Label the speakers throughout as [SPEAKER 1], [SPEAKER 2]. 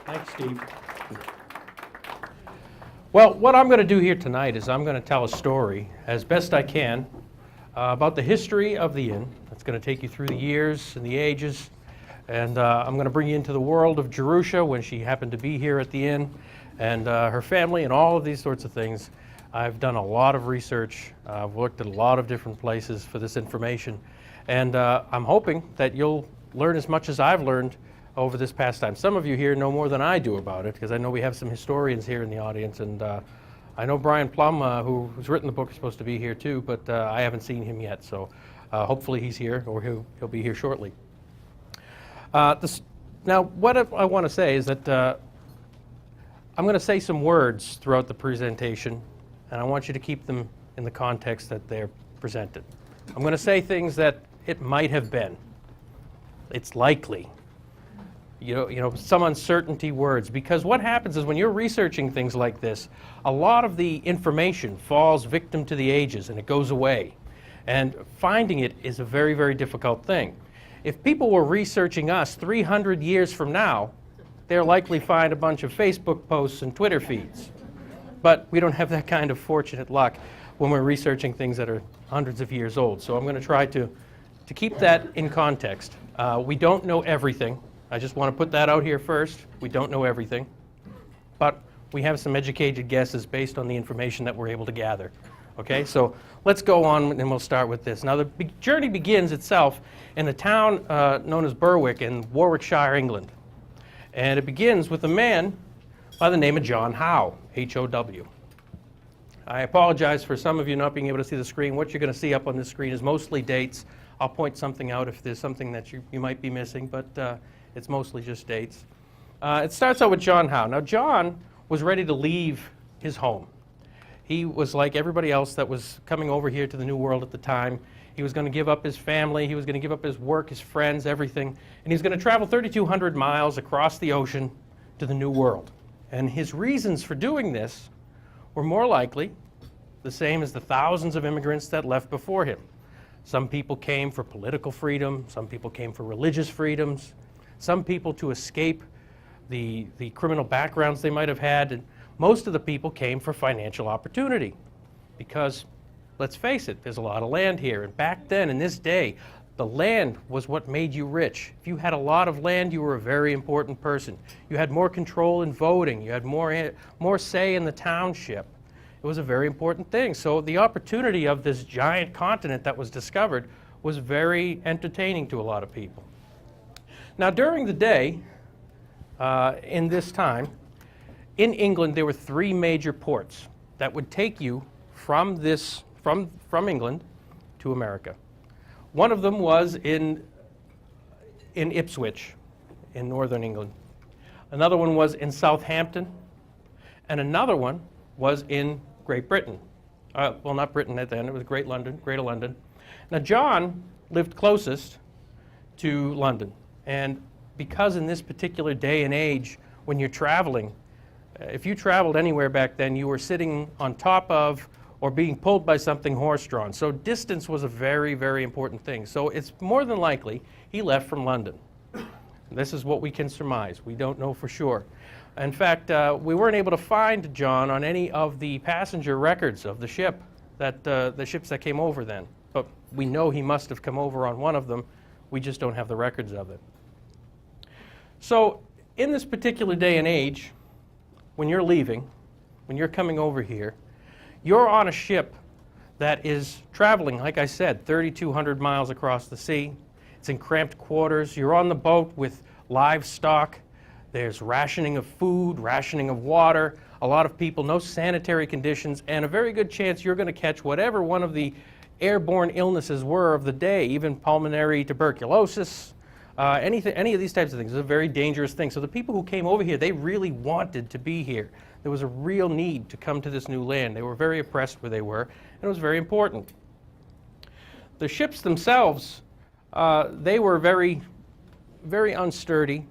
[SPEAKER 1] Thanks, Steve. Well, what I'm going to do here tonight is I'm going to tell a story as best I can about the history of the inn. It's going to take you through the years and the ages, and I'm going to bring you into the world of Jerusha when she happened to be here at the inn, and her family and all of these sorts of things. I've done a lot of research. I've looked at a lot of different places for this information, and I'm hoping that you'll learn as much as I've learned over this past time. Some of you here know more than I do about it, because I know we have some historians here in the audience, and I know Brian Plum, who's written the book, is supposed to be here too, but I haven't seen him yet, so hopefully he's here, or he'll be here shortly. Now, what I want to say is that I'm going to say some words throughout the presentation, and I want you to keep them in the context that they're presented. I'm going to say things that it might have been. It's likely. You know, some uncertainty words, because what happens is when you're researching things like this, a lot of the information falls victim to the ages and it goes away. And finding it is a very, very difficult thing. If people were researching us 300 years from now, they'll likely find a bunch of Facebook posts and Twitter feeds. But we don't have that kind of fortunate luck when we're researching things that are hundreds of years old. So I'm going to try to keep that in context. We don't know everything. I just want to put that out here first. We don't know everything, but we have some educated guesses based on the information that we're able to gather. Okay, so let's go on and we'll start with this. Now the journey begins itself in a town known as Berwick in Warwickshire, England. And it begins with a man by the name of John Howe, H-O-W. I apologize for some of you not being able to see the screen. What you're going to see up on the screen is mostly dates. I'll point something out if there's something that you might be missing, but it's mostly just dates. It starts out with John Howe. Now, John was ready to leave his home. He was like everybody else that was coming over here to the New World at the time. He was going to give up his family. He was going to give up his work, his friends, everything. And he was going to travel 3,200 miles across the ocean to the New World. And his reasons for doing this were more likely the same as the thousands of immigrants that left before him. Some people came for political freedom. Some people came for religious freedoms. Some people to escape the criminal backgrounds they might have had, and most of the people came for financial opportunity because, let's face it, there's a lot of land here, and back then, in this day, the land was what made you rich. If you had a lot of land, you were a very important person. You had more control in voting. You had more say in the township. It was a very important thing. So the opportunity of this giant continent that was discovered was very entertaining to a lot of people. Now, during the day, in this time, in England, there were three major ports that would take you from England to America. One of them was in Ipswich, in northern England. Another one was in Southampton, and another one was in Great Britain. Well, not Britain at the end, it was Greater London. Now, John lived closest to London. And because in this particular day and age, when you're traveling, if you traveled anywhere back then, you were sitting on top of or being pulled by something horse-drawn. So distance was a very, very important thing. So it's more than likely he left from London. This is what we can surmise. We don't know for sure. In fact, we weren't able to find John on any of the passenger records of the ship, the ships that came over then. But we know he must have come over on one of them. We just don't have the records of it. So in this particular day and age, when you're leaving, when you're coming over here, you're on a ship that is traveling, like I said, 3,200 miles across the sea. It's in cramped quarters. You're on the boat with livestock. There's rationing of food, rationing of water, a lot of people, no sanitary conditions, and a very good chance you're going to catch whatever one of the airborne illnesses were of the day, even pulmonary tuberculosis, any of these types of things. It's a very dangerous thing. So the people who came over here, they really wanted to be here. There was a real need to come to this new land. They were very oppressed where they were, and it was very important. The ships themselves, they were very, very unsturdy,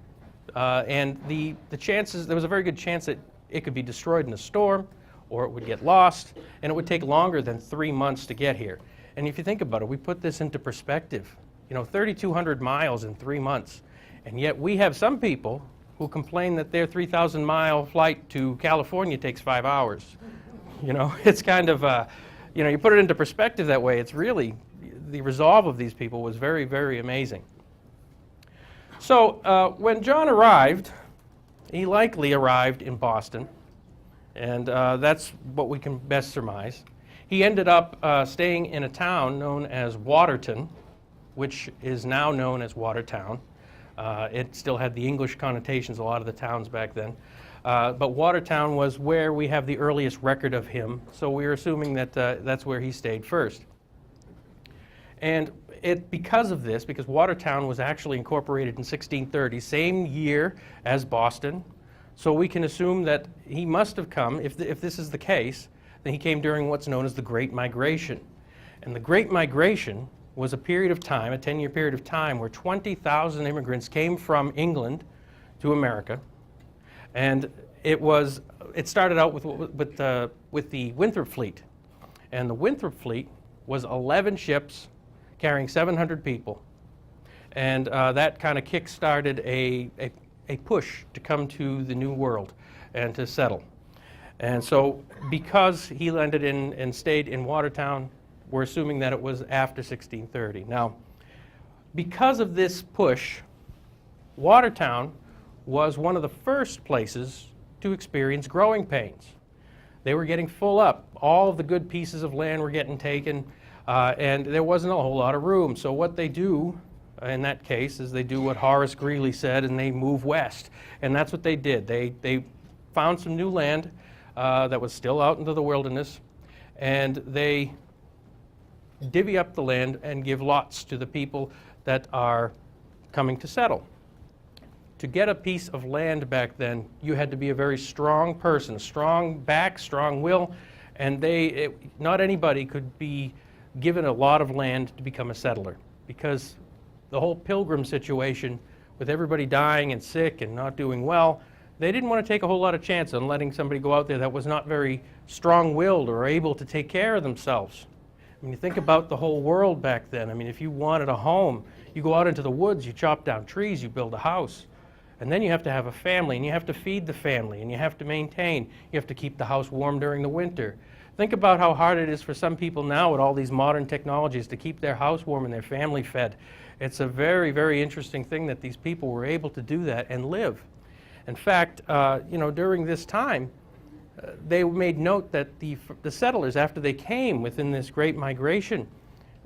[SPEAKER 1] and the chances, there was a very good chance that it could be destroyed in a storm, or it would get lost, and it would take longer than 3 months to get here. And if you think about it, we put this into perspective. 3,200 miles in 3 months, and yet we have some people who complain that their 3,000-mile flight to California takes 5 hours. You know, it's kind of, you know, you put it into perspective that way, it's really, the resolve of these people was very, very amazing. So when John arrived, he likely arrived in Boston, and that's what we can best surmise. He ended up staying in a town known as Watertown, which is now known as Watertown. It still had the English connotations, a lot of the towns back then. But Watertown was where we have the earliest record of him, so we're assuming that that's where he stayed first. And because of this, because Watertown was actually incorporated in 1630, same year as Boston, so we can assume that he must have come, if this is the case, then he came during what's known as the Great Migration. And the Great Migration was a period of time, a 10-year period of time, where 20,000 immigrants came from England to America. And it started out with the Winthrop fleet. And the Winthrop fleet was 11 ships carrying 700 people. And that kind of kick-started a push to come to the New World and to settle. And so because he landed in and stayed in Watertown, we're assuming that it was after 1630. Now, because of this push, Watertown was one of the first places to experience growing pains. They were getting full up. All of the good pieces of land were getting taken, and there wasn't a whole lot of room. So what they do in that case is they do what Horace Greeley said, and they move west. And that's what they did. They found some new land that was still out into the wilderness, and they divvy up the land and give lots to the people that are coming to settle. To get a piece of land back then, you had to be a very strong person, strong back, strong will, and not anybody could be given a lot of land to become a settler, because the whole pilgrim situation, with everybody dying and sick and not doing well, they didn't want to take a whole lot of chance on letting somebody go out there that was not very strong-willed or able to take care of themselves. I mean, you think about the whole world back then. I mean, if you wanted a home, you go out into the woods, you chop down trees, you build a house. And then you have to have a family, and you have to feed the family, and you have to maintain. You have to keep the house warm during the winter. Think about how hard it is for some people now with all these modern technologies to keep their house warm and their family fed. It's a very, very interesting thing that these people were able to do that and live. In fact, you know, during this time, they made note that the settlers, after they came within this Great Migration,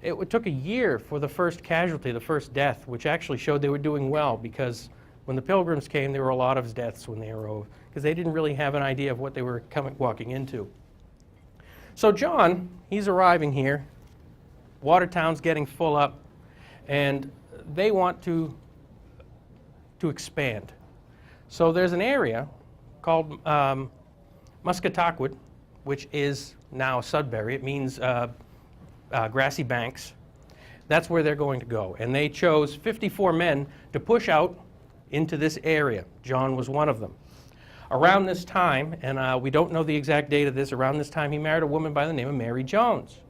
[SPEAKER 1] it took a year for the first casualty, the first death, which actually showed they were doing well, because when the Pilgrims came, there were a lot of deaths when they arrived, because they didn't really have an idea of what they were walking into. So John, he's arriving here. Watertown's getting full up, and they want to expand. So there's an area called Muscataquid, which is now Sudbury. It means grassy banks. That's where they're going to go. And they chose 54 men to push out into this area. John was one of them. Around this time, and we don't know the exact date of this, around this time he married a woman by the name of Mary Jones.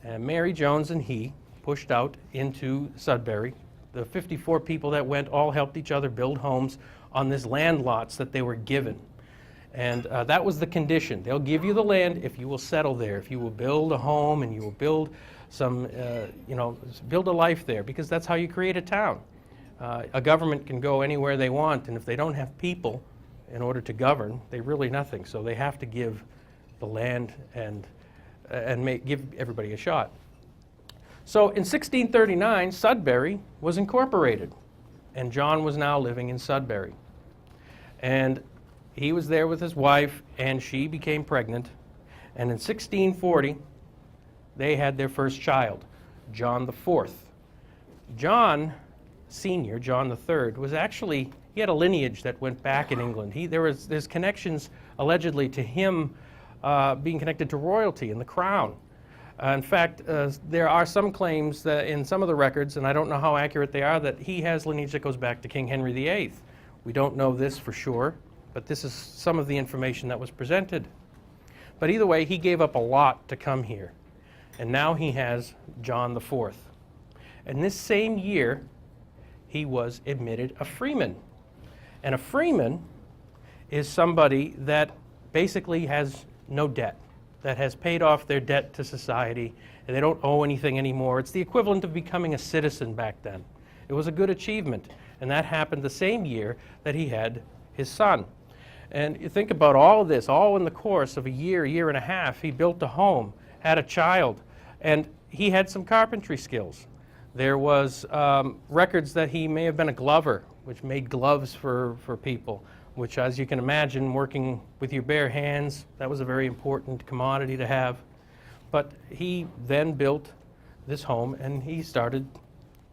[SPEAKER 1] And Mary Jones and he pushed out into Sudbury. The 54 people that went all helped each other build homes on this land lots that they were given. And that was the condition. They'll give you the land if you will settle there, if you will build a home and you will build some, build a life there, because that's how you create a town. A government can go anywhere they want, and if they don't have people in order to govern, they're really nothing. So they have to give the land and give everybody a shot. So in 1639, Sudbury was incorporated, and John was now living in Sudbury. And he was there with his wife, and she became pregnant. And in 1640, they had their first child, John IV. John Sr., John III, was actually, he had a lineage that went back in England. There's connections, allegedly, to him being connected to royalty and the crown. In fact, there are some claims that in some of the records, and I don't know how accurate they are, that he has lineage that goes back to King Henry VIII. We don't know this for sure, but this is some of the information that was presented. But either way, he gave up a lot to come here. And now he has John IV. And this same year, he was admitted a freeman. And a freeman is somebody that basically has no debt, that has paid off their debt to society, and they don't owe anything anymore. It's the equivalent of becoming a citizen back then. It was a good achievement, and that happened the same year that he had his son. And you think about all of this, all in the course of a year and a half. He built a home, had a child, and he had some carpentry skills. There was records that he may have been a glover, which made gloves for people, which, as you can imagine, working with your bare hands, that was a very important commodity to have. But he then built this home, and he started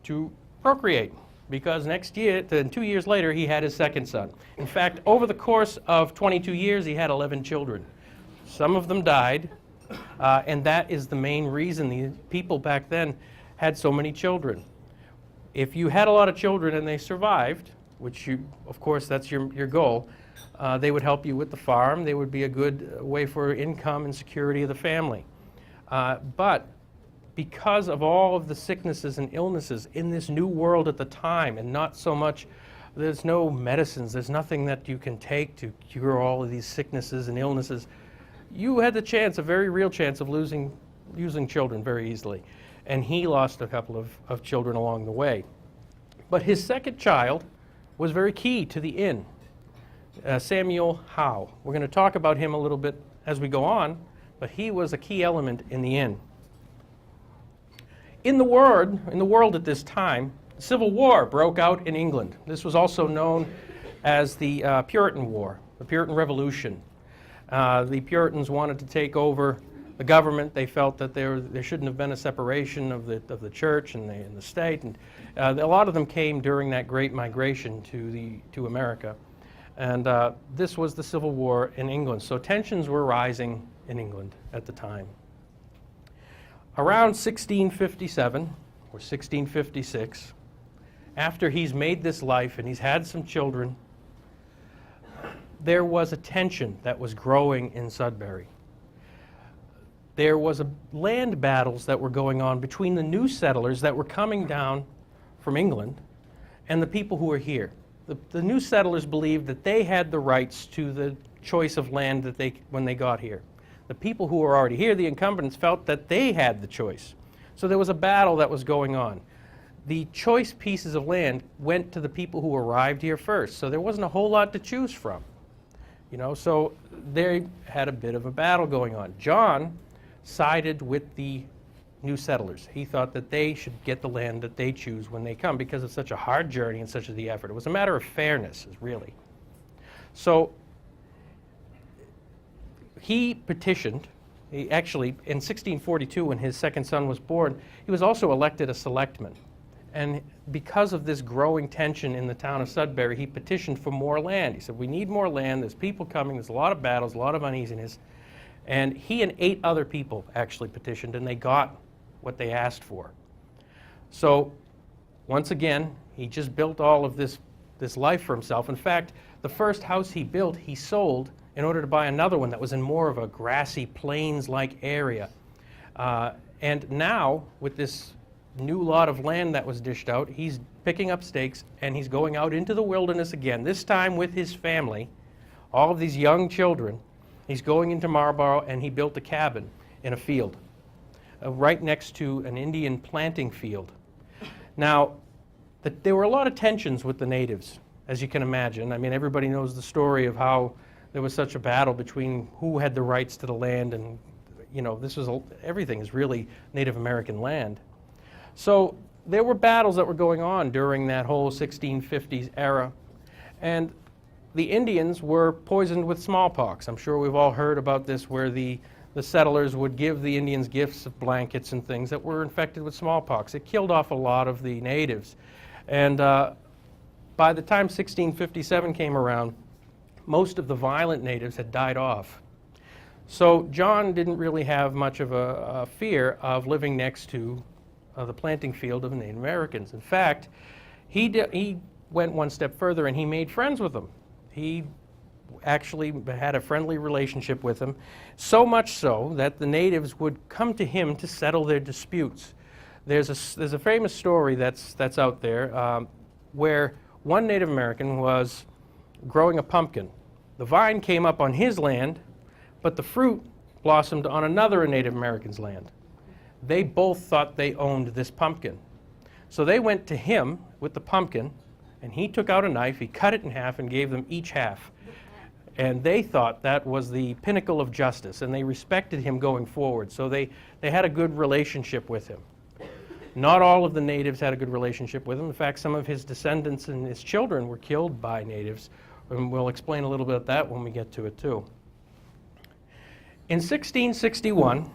[SPEAKER 1] to procreate, because next year, then 2 years later, he had his second son. In fact, over the course of 22 years, he had 11 children. Some of them died, and that is the main reason the people back then had so many children. If you had a lot of children and they survived, which you, of course, that's your goal, they would help you with the farm. They would be a good way for income and security of the family. But because of all of the sicknesses and illnesses in this new world at the time, and not so much, there's no medicines, there's nothing that you can take to cure all of these sicknesses and illnesses, you had the chance, a very real chance, of losing children very easily. And he lost a couple of children along the way. But his second child was very key to the inn, Samuel Howe. We're going to talk about him a little bit as we go on, but he was a key element in the inn. In the world at this time, civil war broke out in England. This was also known as the Puritan War, the Puritan Revolution. The Puritans wanted to take over the government. They felt that there shouldn't have been a separation of the church and the state, and a lot of them came during that Great Migration to America. And this was the Civil War in England. So tensions were rising in England at the time. Around 1657 or 1656, after he's made this life and he's had some children, there was a tension that was growing in Sudbury. There was land battles that were going on between the new settlers that were coming down from England and the people who were here. The new settlers believed that they had the rights to the choice of land when they got here. The people who were already here, the incumbents, felt that they had the choice. So there was a battle that was going on. The choice pieces of land went to the people who arrived here first, so there wasn't a whole lot to choose from. So they had a bit of a battle going on. John sided with the new settlers. He thought that they should get the land that they choose when they come, because of such a hard journey and such the effort. It was a matter of fairness, really. So he petitioned. He actually, in 1642, when his second son was born, he was also elected a selectman. And because of this growing tension in the town of Sudbury, he petitioned for more land. He said, we need more land, there's people coming, there's a lot of battles, a lot of uneasiness. And he and 8 other people actually petitioned, and they got what they asked for. So, once again, he just built all of this life for himself. In fact, the first house he built, he sold in order to buy another one that was in more of a grassy, plains-like area. And now, with this new lot of land that was dished out, he's picking up stakes and he's going out into the wilderness again, this time with his family, all of these young children. He's going into Marlborough, and he built a cabin in a field right next to an Indian planting field. Now, there were a lot of tensions with the natives, as you can imagine. I mean, everybody knows the story of how there was such a battle between who had the rights to the land, and everything is really Native American land. So there were battles that were going on during that whole 1650s era, and the Indians were poisoned with smallpox. I'm sure we've all heard about this, where the settlers would give the Indians gifts of blankets and things that were infected with smallpox. It killed off a lot of the natives. And by the time 1657 came around, most of the violent natives had died off. So John didn't really have much of a fear of living next to the planting field of Native Americans. In fact, he went one step further and he made friends with them. He actually had a friendly relationship with them, so much so that the natives would come to him to settle their disputes. There's a famous story that's out there where one Native American was growing a pumpkin. The vine came up on his land, but the fruit blossomed on another Native American's land. They both thought they owned this pumpkin. So they went to him with the pumpkin, and he took out a knife, he cut it in half and gave them each half. And they thought that was the pinnacle of justice, and they respected him going forward. So they had a good relationship with him. Not all of the natives had a good relationship with him. In fact, some of his descendants and his children were killed by natives, and we'll explain a little bit of that when we get to it too. In 1661,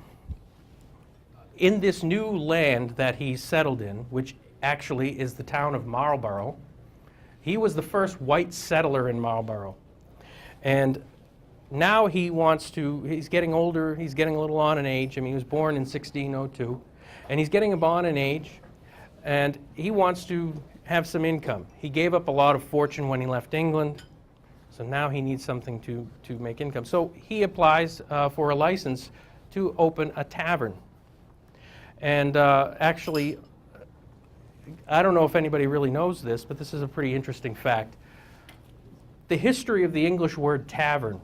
[SPEAKER 1] in this new land that he settled in, which actually is the town of Marlborough, he was the first white settler in Marlborough. And now he's getting older, he's getting a little on in age. I mean, he was born in 1602, and he's getting on in age, and he wants to have some income. He gave up a lot of fortune when he left England, so now he needs something to make income. So he applies for a license to open a tavern. And actually, I don't know if anybody really knows this, but this is a pretty interesting fact. The history of the English word tavern.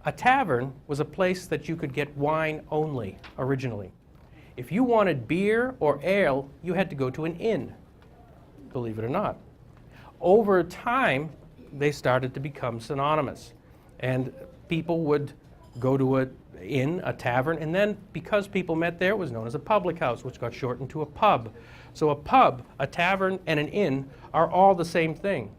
[SPEAKER 1] A tavern was a place that you could get wine only, originally. If you wanted beer or ale, you had to go to an inn, believe it or not. Over time, they started to become synonymous. And people would go to an inn, a tavern, and then because people met there, it was known as a public house, which got shortened to a pub. So a pub, a tavern, and an inn are all the same thing.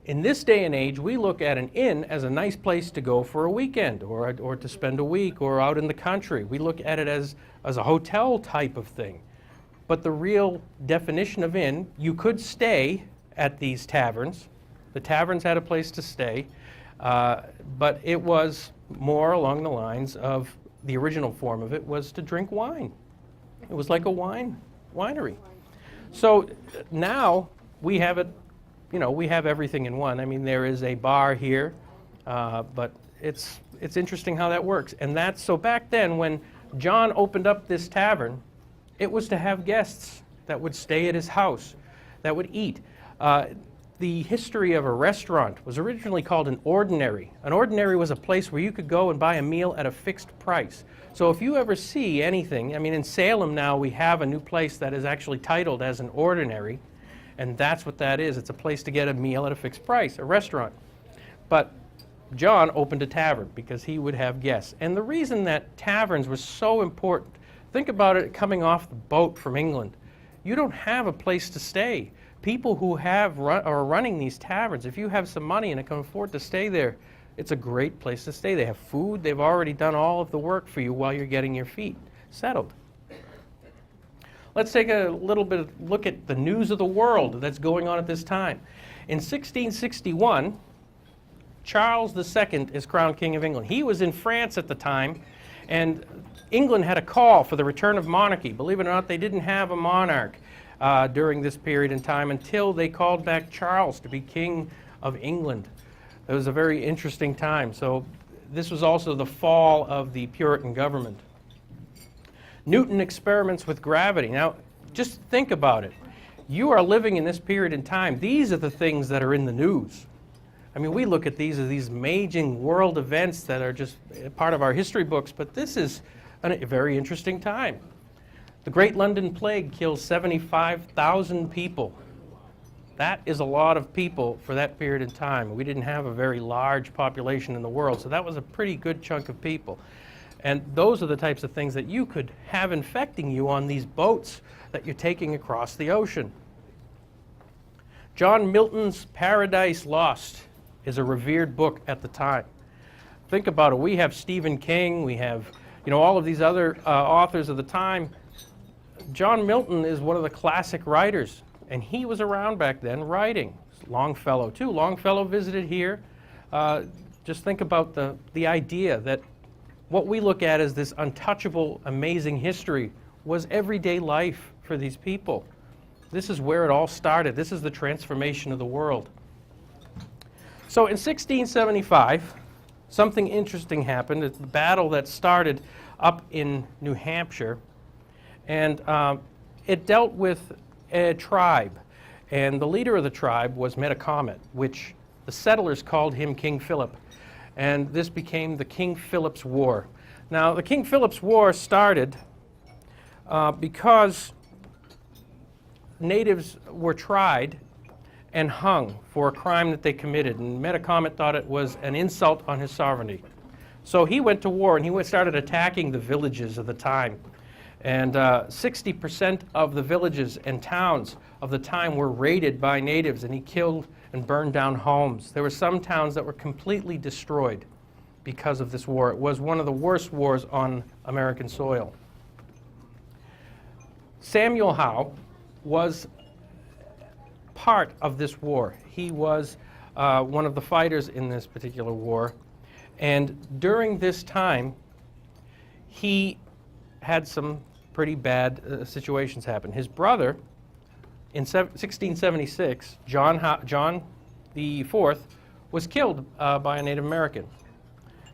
[SPEAKER 1] In this day and age, we look at an inn as a nice place to go for a weekend or to spend a week or out in the country. We look at it as a hotel type of thing. But the real definition of inn, you could stay at these taverns. The taverns had a place to stay, but it was more along the lines of the original form of it was to drink wine. It was like a winery. So now we have it. You know, we have everything in one. I mean, there is a bar here, but it's interesting how that works. And so back then, when John opened up this tavern, it was to have guests that would stay at his house, that would eat. The history of a restaurant was originally called an ordinary. An ordinary was a place where you could go and buy a meal at a fixed price. So if you ever see anything, I mean, in Salem now we have a new place that is actually titled as an ordinary. And that's what that is. It's a place to get a meal at a fixed price, a restaurant. But John opened a tavern because he would have guests. And the reason that taverns were so important, think about it coming off the boat from England. You don't have a place to stay. People who are running these taverns, if you have some money and can afford to stay there, it's a great place to stay. They have food. They've already done all of the work for you while you're getting your feet settled. Let's take a little bit of look at the news of the world that's going on at this time. In 1661, Charles II is crowned King of England. He was in France at the time, and England had a call for the return of monarchy. Believe it or not, they didn't have a monarch during this period in time until they called back Charles to be King of England. It was a very interesting time. So this was also the fall of the Puritan government. Newton experiments with gravity. Now, just think about it. You are living in this period in time. These are the things that are in the news. I mean, we look at these as these amazing world events that are just part of our history books, but this is a very interesting time. The Great London Plague killed 75,000 people. That is a lot of people for that period in time. We didn't have a very large population in the world, so that was a pretty good chunk of people. And those are the types of things that you could have infecting you on these boats that you're taking across the ocean. John Milton's Paradise Lost is a revered book at the time. Think about it. We have Stephen King. We have, all of these other authors of the time. John Milton is one of the classic writers, and he was around back then writing. Longfellow, too. Longfellow visited here. Just think about the idea that what we look at as this untouchable, amazing history was everyday life for these people. This is where it all started. This is the transformation of the world. So in 1675, something interesting happened. It's a battle that started up in New Hampshire, and it dealt with a tribe. And the leader of the tribe was Metacomet, which the settlers called him King Philip, and this became the King Philip's War. Now, the King Philip's War started because natives were tried and hung for a crime that they committed, and Metacomet thought it was an insult on his sovereignty. So he went to war, and he started attacking the villages of the time. And 60% of the villages and towns of the time were raided by natives, and he killed and burned down homes. There were some towns that were completely destroyed because of this war. It was one of the worst wars on American soil. Samuel Howe was part of this war. He was one of the fighters in this particular war. And during this time, he had some pretty bad situations happen. His brother, in 1676, John the Fourth, was killed by a Native American.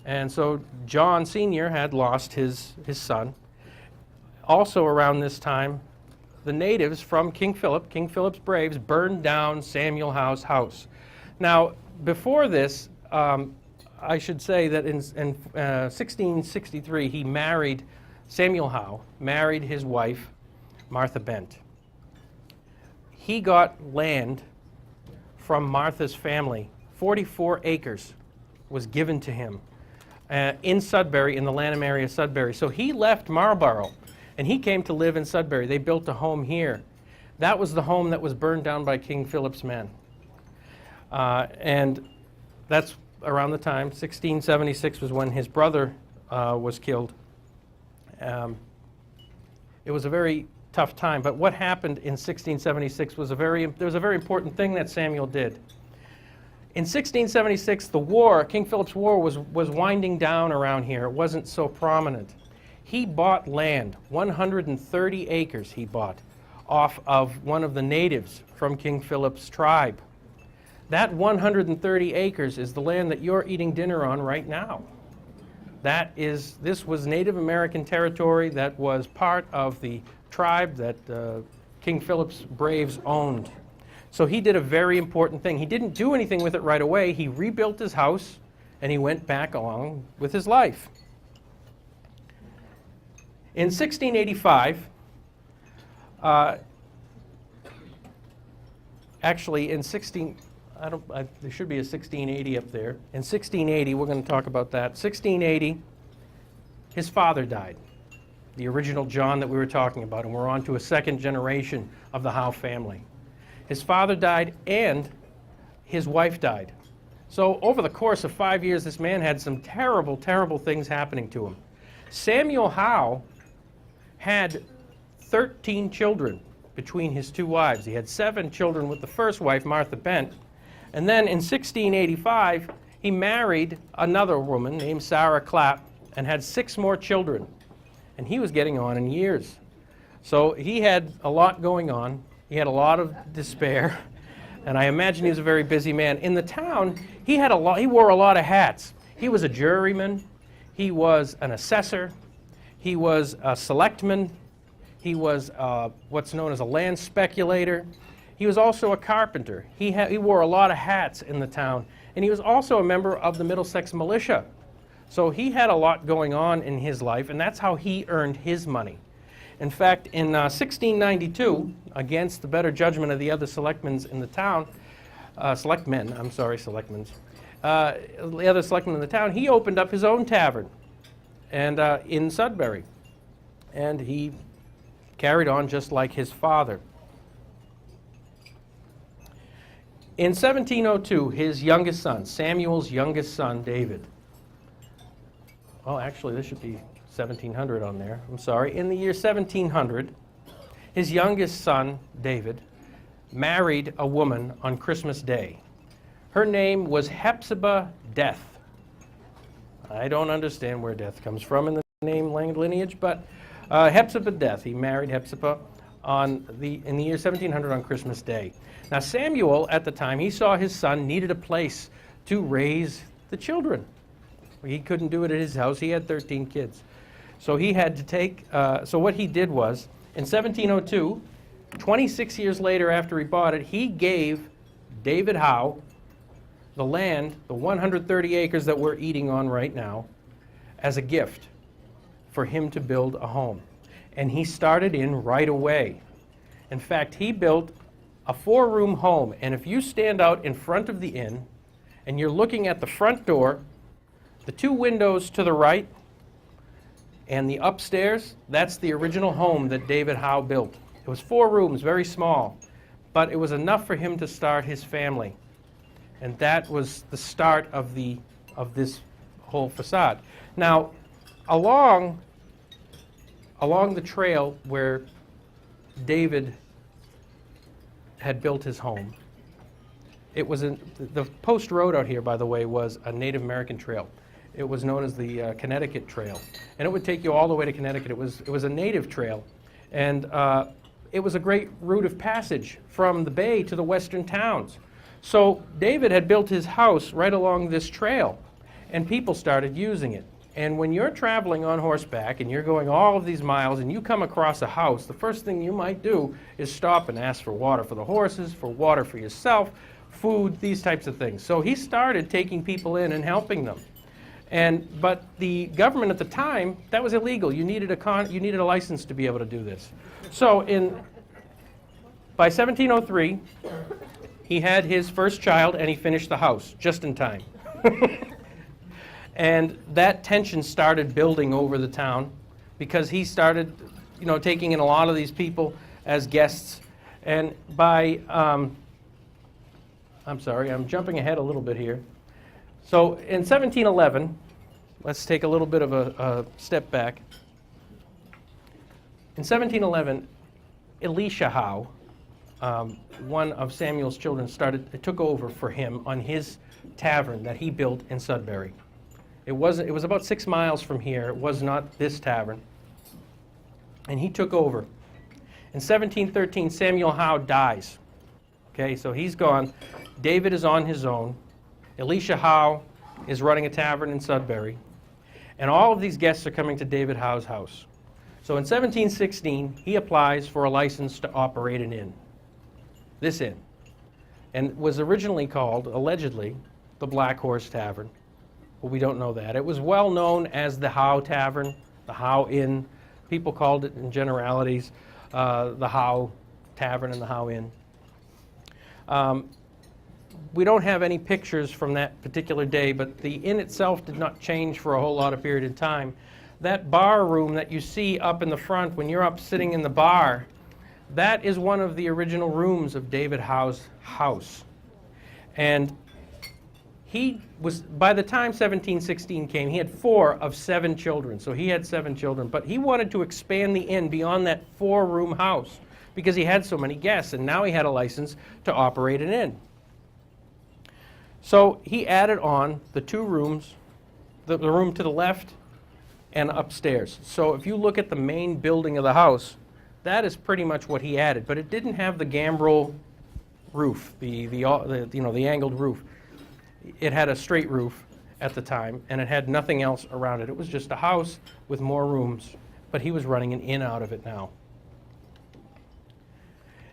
[SPEAKER 1] And so John Sr. had lost his son. Also around this time, the natives from King Philip's braves, burned down Samuel Howe's house. Now, before this, I should say that in 1663, he married, Samuel Howe married his wife, Martha Bent. He got land from Martha's family. 44 acres was given to him in Sudbury, in the Lanham area of Sudbury. So he left Marlborough, and he came to live in Sudbury. They built a home here. That was the home that was burned down by King Philip's men. And that's around the time, 1676 was when his brother was killed. It was a very tough time, but what happened in 1676 was there was a very important thing that Samuel did. In 1676, the war, King Philip's War, was winding down around here. It wasn't so prominent. He bought land, 130 acres he bought, off of one of the natives from King Philip's tribe. That 130 acres is the land that you're eating dinner on right now. This was Native American territory that was part of the tribe that King Philip's braves owned. So he did a very important thing. He didn't do anything with it right away. He rebuilt his house, and he went back along with his life. In 1685, actually in there should be a 1680 up there. In 1680, we're going to talk about that. 1680, his father died, the original John that we were talking about, and we're on to a second generation of the Howe family. His father died, and his wife died. So over the course of 5 years, this man had some terrible, terrible things happening to him. Samuel Howe had 13 children between his two wives. He had 7 children with the first wife, Martha Bent. And then in 1685, he married another woman named Sarah Clapp and had 6 more children. And he was getting on in years. So he had a lot going on. He had a lot of despair. And I imagine he was a very busy man. In the town, he wore a lot of hats. He was a juryman. He was an assessor. He was a selectman. He was what's known as a land speculator. He was also a carpenter. He wore a lot of hats in the town. And he was also a member of the Middlesex militia. So he had a lot going on in his life, and that's how he earned his money. In fact, in 1692, against the better judgment of the other selectmen in the town, the other selectmen in the town, he opened up his own tavern and in Sudbury. And he carried on just like his father. In 1702, his youngest son, Samuel's youngest son, David, well, actually, this should be 1700 on there. I'm sorry. In the year 1700, his youngest son, David, married a woman on Christmas Day. Her name was Hepzibah Death. I don't understand where death comes from in the name lineage, but Hepzibah Death. He married Hepzibah in the year 1700 on Christmas Day. Now, Samuel, at the time, he saw his son needed a place to raise the children. He couldn't do it at his house. He had 13 kids. So he had to take, so what he did was, in 1702, 26 years later after he bought it, he gave David Howe the land, the 130 acres that we're eating on right now, as a gift for him to build a home. And he started in right away. In fact, he built a 4-room home. And if you stand out in front of the inn and you're looking at the front door, the 2 windows to the right and the upstairs, that's the original home that David Howe built. It was 4 rooms, very small, but it was enough for him to start his family. And that was the start of this whole facade. Now, along the trail where David had built his home, it was the post road out here, by the way, was a Native American trail. It was known as the Connecticut Trail, and it would take you all the way to Connecticut. It was a native trail, and it was a great route of passage from the bay to the western towns. So David had built his house right along this trail, and people started using it. And when you're traveling on horseback and you're going all of these miles and you come across a house, the first thing you might do is stop and ask for water for the horses, for water for yourself, food, these types of things. So he started taking people in and helping them. But the government at the time, that was illegal. You needed a license to be able to do this. So by 1703, he had his first child and he finished the house just in time. And that tension started building over the town because he started, taking in a lot of these people as guests. And by, I'm sorry, I'm jumping ahead a little bit here. So in 1711, let's take a little bit of a step back. In 1711, Lyman Howe, one of Samuel's children, took over for him on his tavern that he built in Sudbury. It was about 6 miles from here. It was not this tavern. And he took over. In 1713, Samuel Howe dies. Okay, so he's gone. David is on his own. Lyman Howe is running a tavern in Sudbury. And all of these guests are coming to David Howe's house. So in 1716, he applies for a license to operate an inn. This inn. And was originally called, allegedly, the Black Horse Tavern. But we don't know that. It was well known as the Howe Tavern, the Howe Inn. People called it in generalities the Howe Tavern and the Howe Inn. We don't have any pictures from that particular day, but the inn itself did not change for a whole lot of period of time. That bar room that you see up in the front when you're up sitting in the bar, that is one of the original rooms of David Howe's house. And he was, by the time 1716 came, he had 4 of 7 children. So he had 7 children, but he wanted to expand the inn beyond that 4-room house because he had so many guests, and now he had a license to operate an inn. So he added on the 2 rooms, the room to the left and upstairs. So if you look at the main building of the house, that is pretty much what he added, but it didn't have the gambrel roof, the angled roof. It had a straight roof at the time, and it had nothing else around it. It was just a house with more rooms, but he was running an inn out of it now.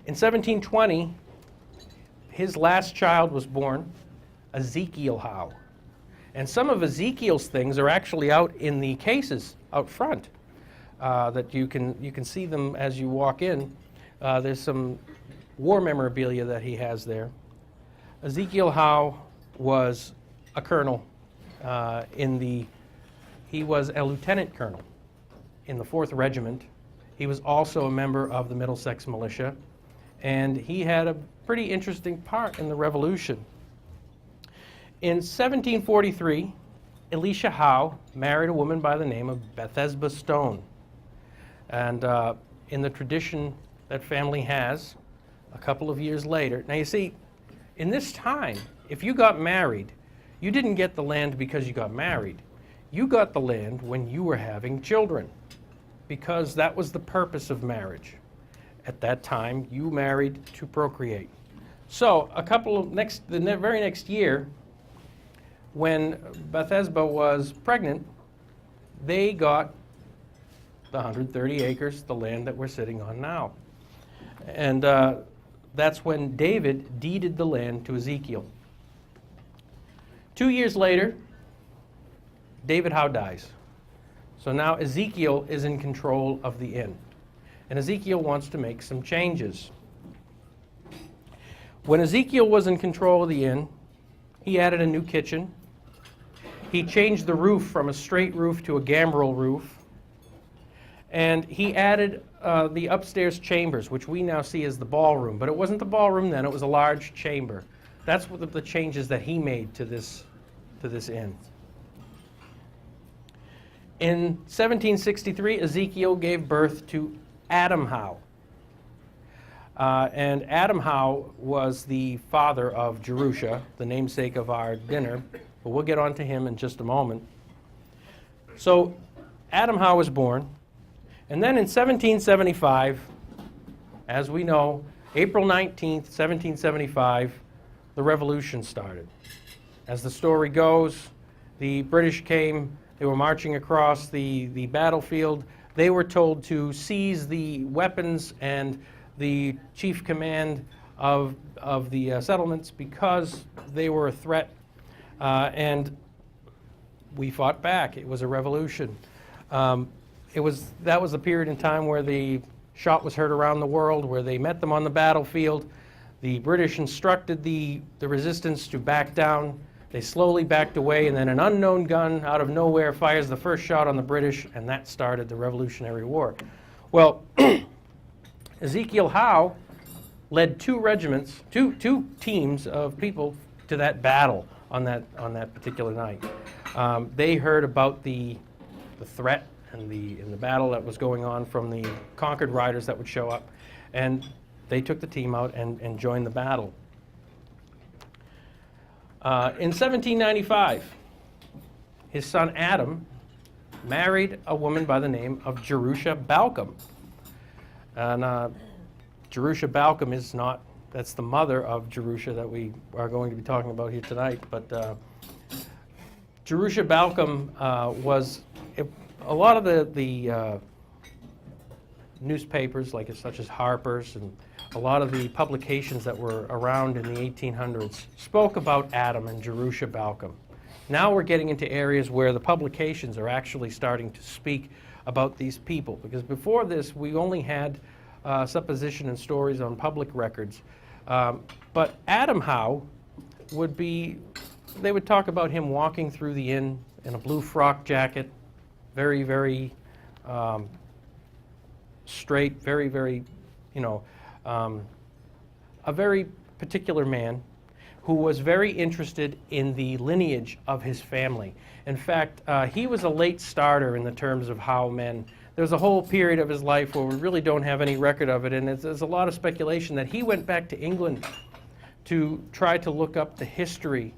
[SPEAKER 1] In 1720, his last child was born, Ezekiel Howe. And some of Ezekiel's things are actually out in the cases out front that you can see them as you walk in. There's some war memorabilia that he has there. Ezekiel Howe was a colonel he was a lieutenant colonel in the 4th Regiment. He was also a member of the Middlesex Militia, and he had a pretty interesting part in the Revolution. In 1743, Lyman Howe married a woman by the name of Bethesda Stone. And in the tradition that family has, a couple of years later, now you see, in this time, if you got married, you didn't get the land because you got married. You got the land when you were having children, because that was the purpose of marriage. At that time, you married to procreate. So the very next year, when Bethesda was pregnant, they got the 130 acres, the land that we're sitting on now. And that's when David deeded the land to Ezekiel. 2 years later, David Howe dies. So now Ezekiel is in control of the inn. And Ezekiel wants to make some changes. When Ezekiel was in control of the inn, he added a new kitchen. He changed the roof from a straight roof to a gambrel roof. And he added the upstairs chambers, which we now see as the ballroom. But it wasn't the ballroom then, it was a large chamber. That's what the changes that he made to this inn. In 1763, Ezekiel gave birth to Adam Howe. And Adam Howe was the father of Jerusha, the namesake of our dinner. But we'll get on to him in just a moment. So Adam Howe was born. And then in 1775, as we know, April 19th, 1775, the revolution started. As the story goes, the British came, they were marching across the battlefield. They were told to seize the weapons and the chief command of the settlements because they were a threat. And we fought back. It was a revolution. That was a period in time where the shot was heard around the world, where they met them on the battlefield. The British instructed the resistance to back down. They slowly backed away, and then an unknown gun out of nowhere fires the first shot on the British, and that started the Revolutionary War. Well, Ezekiel Howe led two regiments, two teams of people to that battle on that particular night. They heard about the threat and the battle that was going on from the conquered riders that would show up, and they took the team out and joined the battle. In 1795, his son Adam married a woman by the name of Jerusha Balcom. And Jerusha Balcom is not, that's the mother of Jerusha that we are going to be talking about here tonight. But Jerusha Balcom was, a lot of the newspapers, such as Harper's, and a lot of the publications that were around in the 1800s spoke about Adam and Jerusha Balcom. Now we're getting into areas where the publications are actually starting to speak about these people, because before this we only had supposition and stories on public records. But Adam Howe they would talk about him walking through the inn in a blue frock jacket, very, very straight, very, very, a very particular man who was very interested in the lineage of his family. In fact, he was a late starter in the terms of Howe men. There's a whole period of his life where we really don't have any record of it, and there's a lot of speculation that he went back to England to try to look up the history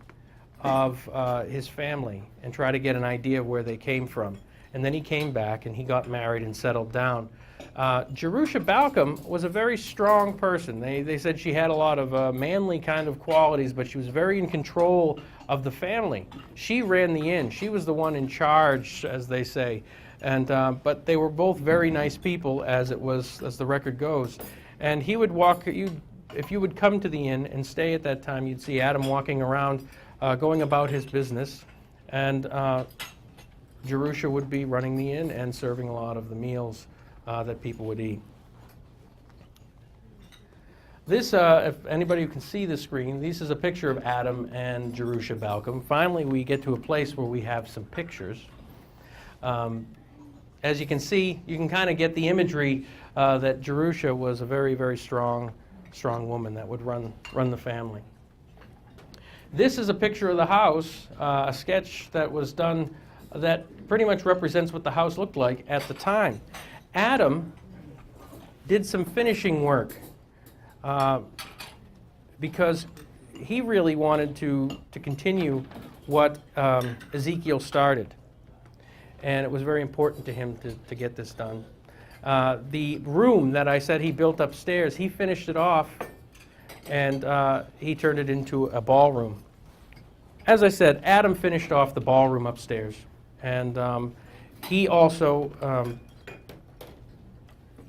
[SPEAKER 1] of his family and try to get an idea of where they came from. And then he came back and he got married and settled down. Jerusha Balcom was a very strong person. They said she had a lot of manly kind of qualities, but she was very in control of the family. She ran the inn. She was the one in charge, as they say. And but they were both very nice people, as the record goes. And he would walk. If you would come to the inn and stay at that time, you'd see Adam walking around, going about his business, and Jerusha would be running the inn and serving a lot of the meals that people would eat. This, if anybody who can see the screen, this is a picture of Adam and Jerusha Balcom. Finally, we get to a place where we have some pictures. As you can see, you can kind of get the imagery that Jerusha was a very, very strong woman that would run the family. This is a picture of the house, a sketch that was done that pretty much represents what the house looked like at the time. Adam did some finishing work because he really wanted to continue what Ezekiel started. And it was very important to him to get this done. The room that I said he built upstairs, he finished it off, and he turned it into a ballroom. As I said, Adam finished off the ballroom upstairs, and he also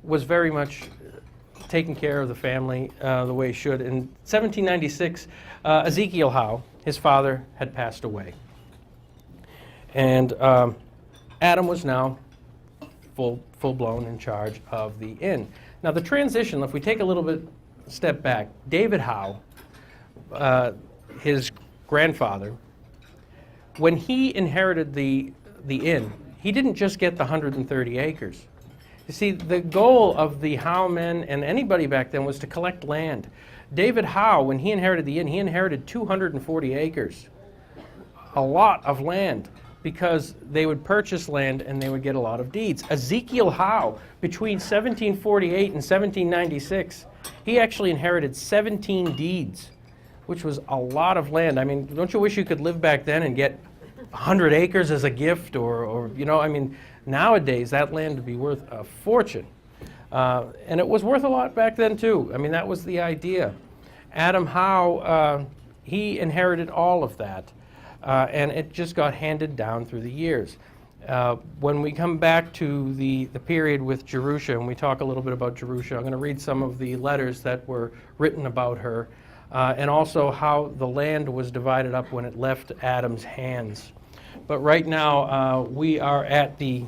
[SPEAKER 1] was very much taking care of the family the way he should. In 1796, Ezekiel Howe, his father, had passed away. And Adam was now full-blown in charge of the inn. Now the transition, if we take a little bit step back, David Howe, his grandfather, when he inherited the inn, he didn't just get the 130 acres. You see, the goal of the Howe men and anybody back then was to collect land. David Howe, when he inherited the inn, he inherited 240 acres, a lot of land, because they would purchase land and they would get a lot of deeds. Ezekiel Howe, between 1748 and 1796, he actually inherited 17 deeds, which was a lot of land. I mean, don't you wish you could live back then and get 100 acres as a gift, or you know, I mean, nowadays that land would be worth a fortune. And it was worth a lot back then too. I mean, that was the idea. Adam Howe, he inherited all of that. And it just got handed down through the years. When we come back to the period with Jerusha, and we talk a little bit about Jerusha, I'm going to read some of the letters that were written about her, and also how the land was divided up when it left Adam's hands. But right now, we are at the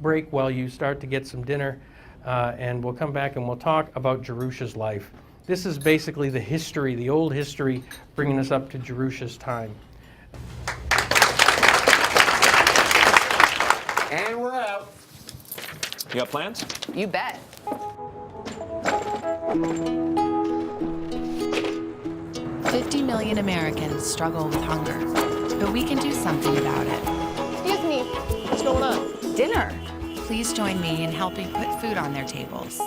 [SPEAKER 1] break while you start to get some dinner, and we'll come back and we'll talk about Jerusha's life. This is basically the history, the old history, bringing us up to Jerusha's time.
[SPEAKER 2] And we're out. You got plans?
[SPEAKER 3] You bet.
[SPEAKER 4] 50 million Americans struggle with hunger, but we can do something about it.
[SPEAKER 3] Excuse me. What's going on? Dinner.
[SPEAKER 4] Please join me in helping put food on their tables.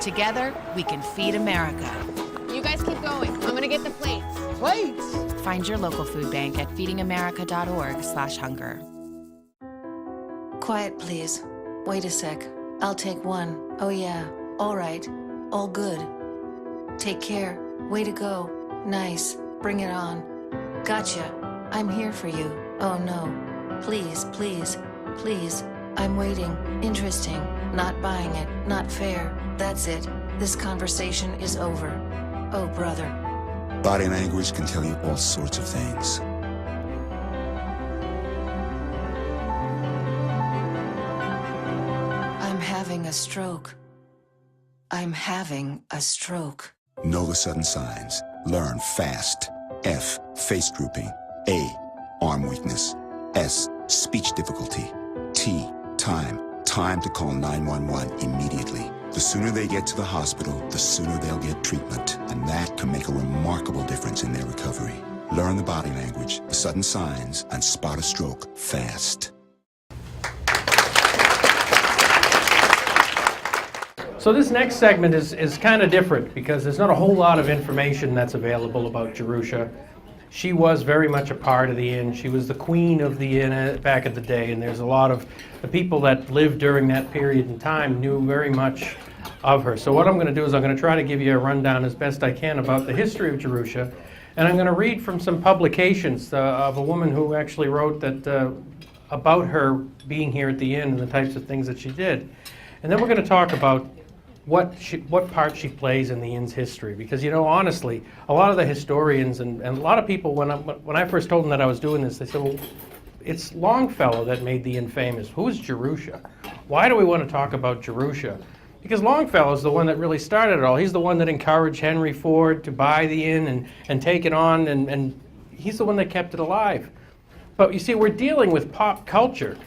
[SPEAKER 4] Together, we can feed America.
[SPEAKER 3] You guys keep going. I'm gonna get the plates.
[SPEAKER 2] Plates?
[SPEAKER 4] Find your local food bank at feedingamerica.org/hunger.
[SPEAKER 5] Quiet, please. Wait a sec. I'll take one. Oh yeah. All right. All good. Take care. Way to go. Nice. Bring it on. Gotcha. I'm here for you. Oh no. Please, please, please. I'm waiting. Interesting. Not buying it. Not fair. That's it. This conversation is over. Oh, brother.
[SPEAKER 6] Body language can tell you all sorts of things.
[SPEAKER 5] I'm having a stroke. I'm having a stroke.
[SPEAKER 6] Know the sudden signs. Learn fast. F. Face drooping. A. Arm weakness. S. Speech difficulty. T. Time. Time to call 911 immediately. The sooner they get to the hospital, the sooner they'll get treatment. And that can make a remarkable difference in their recovery. Learn the body language, the sudden signs, and spot a stroke fast.
[SPEAKER 1] So this next segment is kind of different because there's not a whole lot of information that's available about Jerusha. She was very much a part of the inn. She was the queen of the inn back in the day, and there's a lot of the people that lived during that period in time knew very much of her. So what I'm going to do is I'm going to try to give you a rundown as best I can about the history of Jerusha, and I'm going to read from some publications of a woman who actually wrote that about her being here at the inn and the types of things that she did. And then we're going to talk about what part she plays in the inn's history, because, you know, honestly, a lot of the historians and a lot of people, when I first told them that I was doing this, they said, well, it's Longfellow that made the inn famous. Who's Jerusha? Why do we want to talk about Jerusha? Because Longfellow's the one that really started it all. He's the one that encouraged Henry Ford to buy the inn and take it on, and he's the one that kept it alive. But you see, we're dealing with pop culture.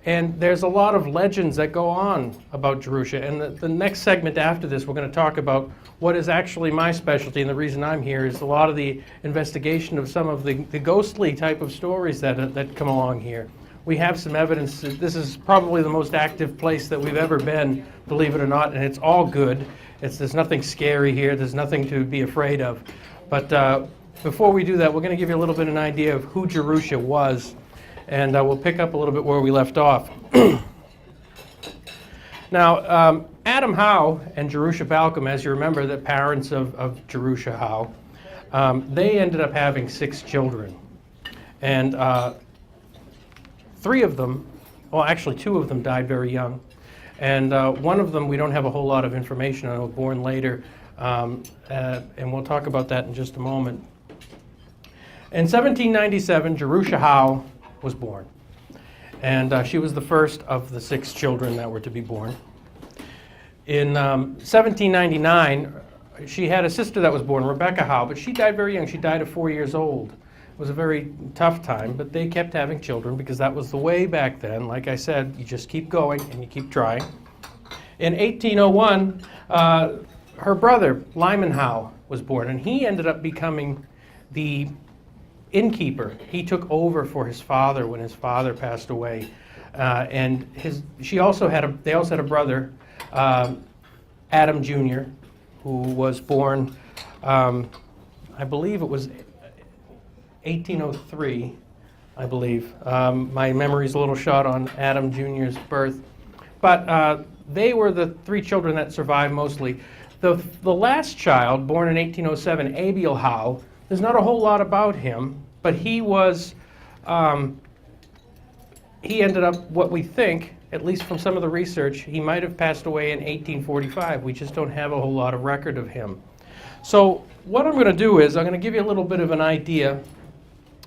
[SPEAKER 1] And there's a lot of legends that go on about Jerusha. And the next segment after this, we're going to talk about what is actually my specialty. And the reason I'm here is a lot of the investigation of some of the ghostly type of stories that come along here. We have some evidence that this is probably the most active place that we've ever been, believe it or not. And it's all good. There's nothing scary here. There's nothing to be afraid of. But before we do that, we're going to give you a little bit of an idea of who Jerusha was. And we'll pick up a little bit where we left off. Now, Adam Howe and Jerusha Balcom, as you remember, the parents of Jerusha Howe, they ended up having 6 children. And 3 of them, well, actually 2 of them died very young. And one of them we don't have a whole lot of information on, was born later, and we'll talk about that in just a moment. In 1797, Jerusha Howe was born, and she was the first of the 6 children that were to be born. In 1799, she had a sister that was born, Rebecca Howe, but she died very young. She died at 4 years old. It was a very tough time, but they kept having children because that was the way back then. Like I said, you just keep going and you keep trying. In 1801, her brother, Lyman Howe, was born, and he ended up becoming the innkeeper. He took over for his father when his father passed away. And they also had a brother, Adam Jr., who was born, I believe it was 1803, I believe. My memory's a little shot on Adam Jr.'s birth. But they were the 3 children that survived mostly. The last child, born in 1807, Abiel Howe, there's not a whole lot about him, but he ended up, what we think, at least from some of the research, he might have passed away in 1845. We just don't have a whole lot of record of him. So what I'm going to do is I'm going to give you a little bit of an idea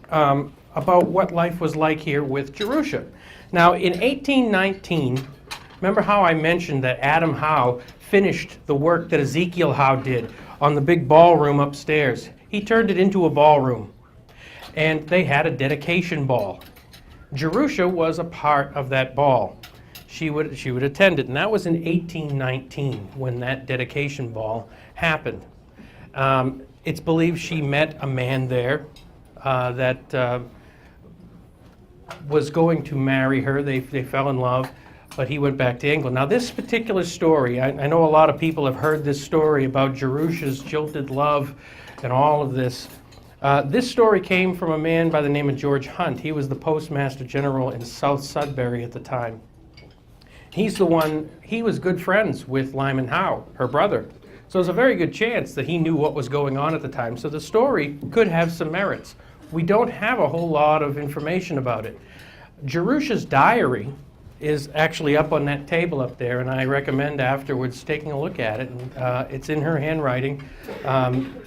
[SPEAKER 1] about what life was like here with Jerusha. Now, in 1819, remember how I mentioned that Adam Howe finished the work that Ezekiel Howe did on the big ballroom upstairs? He turned it into a ballroom, and they had a dedication ball. Jerusha was a part of that ball. She would attend it, and that was in 1819 when that dedication ball happened. It's believed she met a man there that was going to marry her. They fell in love, but he went back to England. Now, this particular story, I know a lot of people have heard this story about Jerusha's jilted love and all of this. This story came from a man by the name of George Hunt. He was the Postmaster General in South Sudbury at the time. He was good friends with Lyman Howe, her brother. So there's a very good chance that he knew what was going on at the time. So the story could have some merits. We don't have a whole lot of information about it. Jerusha's diary is actually up on that table up there, and I recommend afterwards taking a look at it. It's in her handwriting.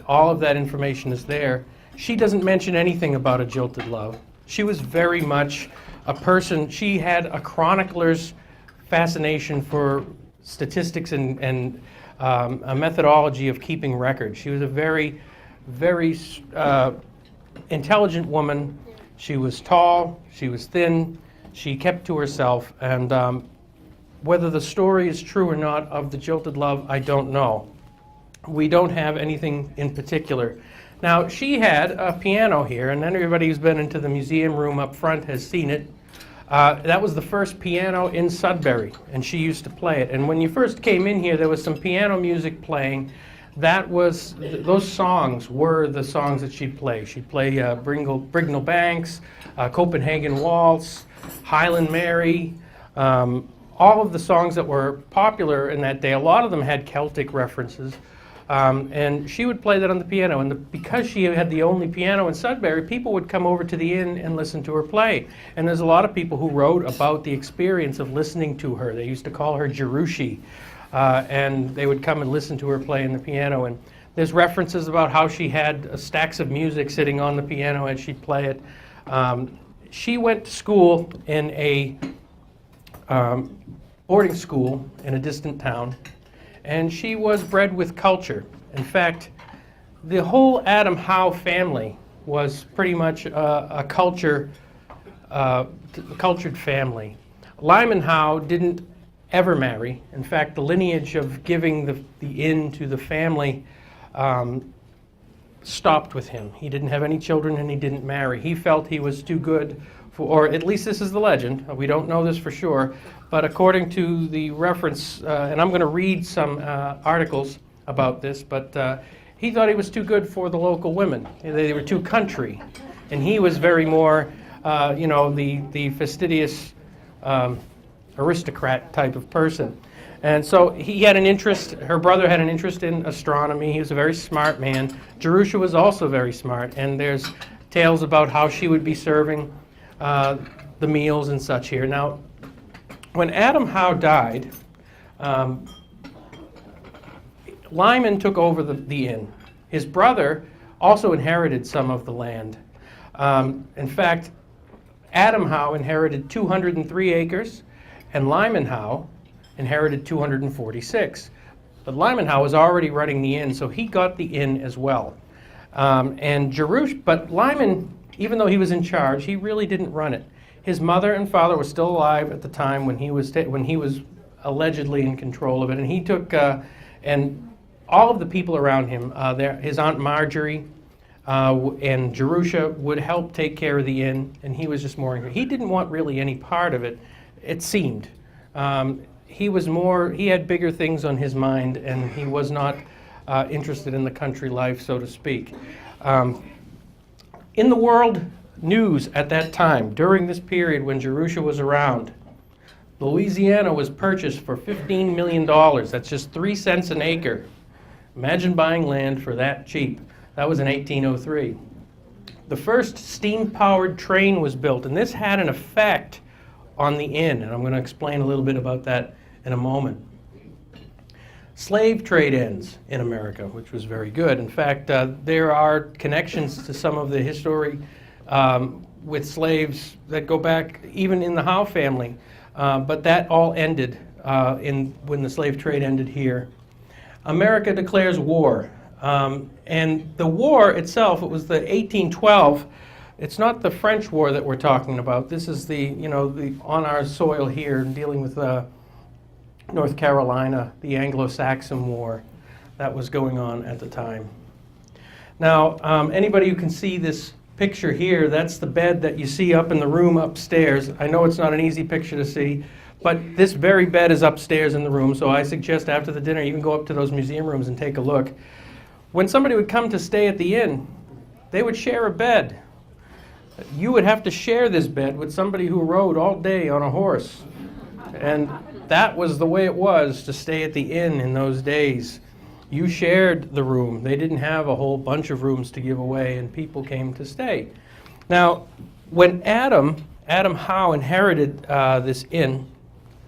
[SPEAKER 1] All of that information is there. She doesn't mention anything about a jilted love. She was very much a person, she had a chronicler's fascination for statistics and a methodology of keeping records. She was a very, very intelligent woman. She was tall, she was thin, she kept to herself, and whether the story is true or not of the jilted love, I don't know. We don't have anything in particular. Now, she had a piano here, and everybody who's been into the museum room up front has seen it. That was the first piano in Sudbury, and she used to play it. And when you first came in here, there was some piano music playing. Those songs were the songs that she'd play. She'd play Brignall Banks, Copenhagen Waltz, Highland Mary, all of the songs that were popular in that day. A lot of them had Celtic references. And she would play that on the piano. And because she had the only piano in Sudbury, people would come over to the inn and listen to her play. And there's a lot of people who wrote about the experience of listening to her. They used to call her Jerushi. And they would come and listen to her play in the piano. And there's references about how she had stacks of music sitting on the piano as she'd play it. She went to school in a boarding school in a distant town. And she was bred with culture. In fact, the whole Adam Howe family was pretty much a cultured family. Lyman Howe didn't ever marry. In fact, the lineage of giving the inn to the family stopped with him. He didn't have any children and he didn't marry. He felt he was too good for, or at least this is the legend. We don't know this for sure. But according to the reference, and I'm going to read some articles about this, but he thought he was too good for the local women. They were too country. And he was very more, the fastidious aristocrat type of person. And so he had an interest, her brother had an interest in astronomy. He was a very smart man. Jerusha was also very smart. And there's tales about how she would be serving the meals and such here. Now, when Adam Howe died, Lyman took over the inn. His brother also inherited some of the land. In fact, Adam Howe inherited 203 acres, and Lyman Howe inherited 246. But Lyman Howe was already running the inn, so he got the inn as well. But Lyman, even though he was in charge, he really didn't run it. His mother and father were still alive at the time when he was allegedly in control of it, and he took and all of the people around him, his Aunt Marjorie and Jerusha would help take care of the inn, and he was just more angry. He didn't want really any part of it, it seemed. He had bigger things on his mind, and he was not interested in the country life, so to speak. In the world news at that time, during this period when Jerusha was around, Louisiana was purchased for $15 million. That's just 3 cents an acre. Imagine buying land for that cheap. That was in 1803. The first steam-powered train was built, and this had an effect on the inn, and I'm going to explain a little bit about that in a moment. Slave trade ends in America, which was very good. In fact, there are connections to some of the history with slaves that go back even in the Howe family, but that all ended when the slave trade ended here. America declares war, and the war itself, it was the 1812. It's not the French war that we're talking about. This is the on our soil here, dealing with North Carolina, the Anglo-Saxon War that was going on at the time. Now, anybody who can see this picture here, that's the bed that you see up in the room upstairs. I know it's not an easy picture to see, but this very bed is upstairs in the room, so I suggest after the dinner you can go up to those museum rooms and take a look. When somebody would come to stay at the inn, they would share a bed. You would have to share this bed with somebody who rode all day on a horse. And that was the way it was to stay at the inn in those days. You shared the room. They didn't have a whole bunch of rooms to give away, and people came to stay. Now, when Adam Howe inherited this inn,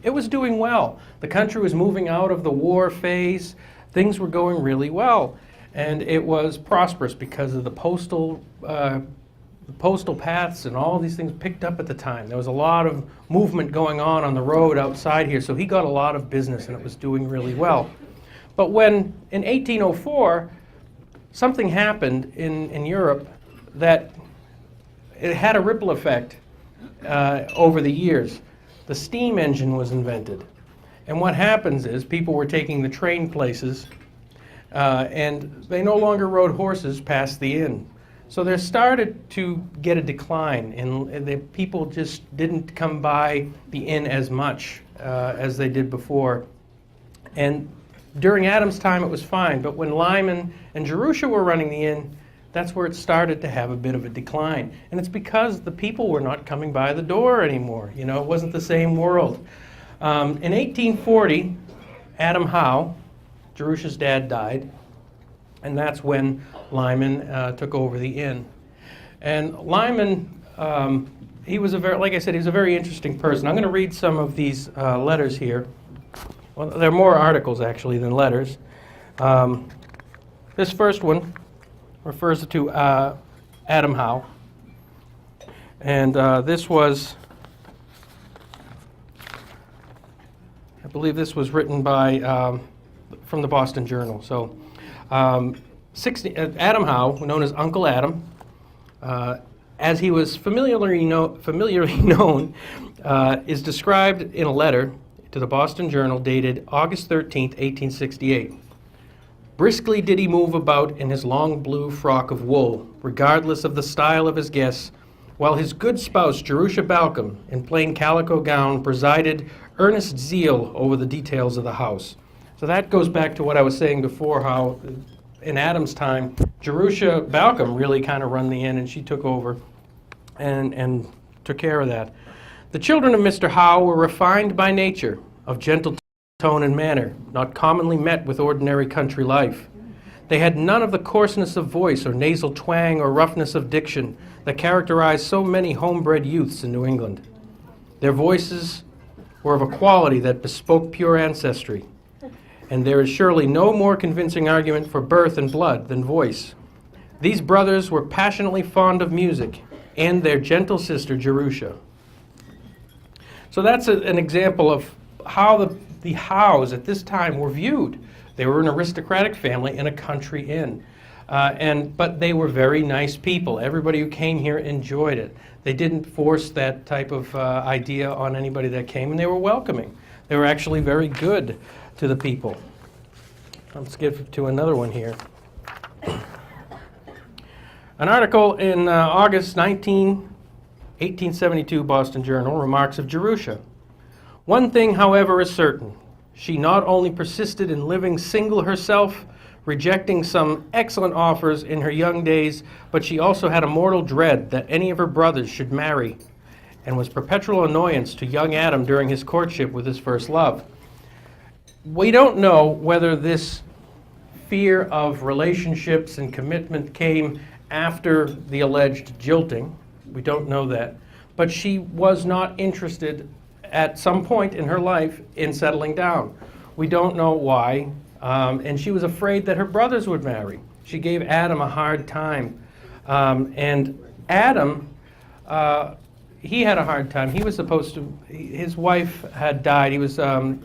[SPEAKER 1] it was doing well. The country was moving out of the war phase. Things were going really well. And it was prosperous because of the postal paths and all these things picked up at the time. There was a lot of movement going on the road outside here, so he got a lot of business and it was doing really well. But when, in 1804, something happened in Europe that it had a ripple effect over the years. The steam engine was invented. And what happens is people were taking the train places and they no longer rode horses past the inn. So there started to get a decline, and the people just didn't come by the inn as much as they did before. And during Adam's time, it was fine, but when Lyman and Jerusha were running the inn, that's where it started to have a bit of a decline. And it's because the people were not coming by the door anymore. You know, it wasn't the same world. In 1840, Adam Howe, Jerusha's dad, died. And that's when Lyman took over the inn. And Lyman, he was like I said, he was a very interesting person. I'm going to read some of these letters here. Well, there are more articles actually than letters. This first one refers to Adam Howe, and this was, I believe, this was written by from the Boston Journal. So. Adam Howe, known as Uncle Adam, as he was familiarly known, is described in a letter to the Boston Journal dated August 13th, 1868. Briskly did he move about in his long blue frock of wool, regardless of the style of his guests, while his good spouse, Jerusha Balcom, in plain calico gown, presided earnest zeal over the details of the house. So that goes back to what I was saying before, how in Adam's time, Jerusha Balcom really kind of run the inn, and she took over and took care of that. The children of Mr. Howe were refined by nature, of gentle tone and manner, not commonly met with ordinary country life. They had none of the coarseness of voice or nasal twang or roughness of diction that characterized so many homebred youths in New England. Their voices were of a quality that bespoke pure ancestry, and there is surely no more convincing argument for birth and blood than voice. These brothers were passionately fond of music, and their gentle sister, Jerusha. So that's an example of how the Howes at this time were viewed. They were an aristocratic family in a country inn. But they were very nice people. Everybody who came here enjoyed it. They didn't force that type of idea on anybody that came, and they were welcoming. They were actually very good to the people. Let's get to another one here. An article in August 1872 Boston Journal remarks of Jerusha. One thing, however, is certain. She not only persisted in living single herself, rejecting some excellent offers in her young days, but she also had a mortal dread that any of her brothers should marry, and was perpetual annoyance to young Adam during his courtship with his first love. We don't know whether this fear of relationships and commitment came after the alleged jilting. We don't know that. But she was not interested at some point in her life in settling down. We don't know why. And she was afraid that her brothers would marry. She gave Adam a hard time. And Adam, he had a hard time. He was supposed to, his wife had died. He was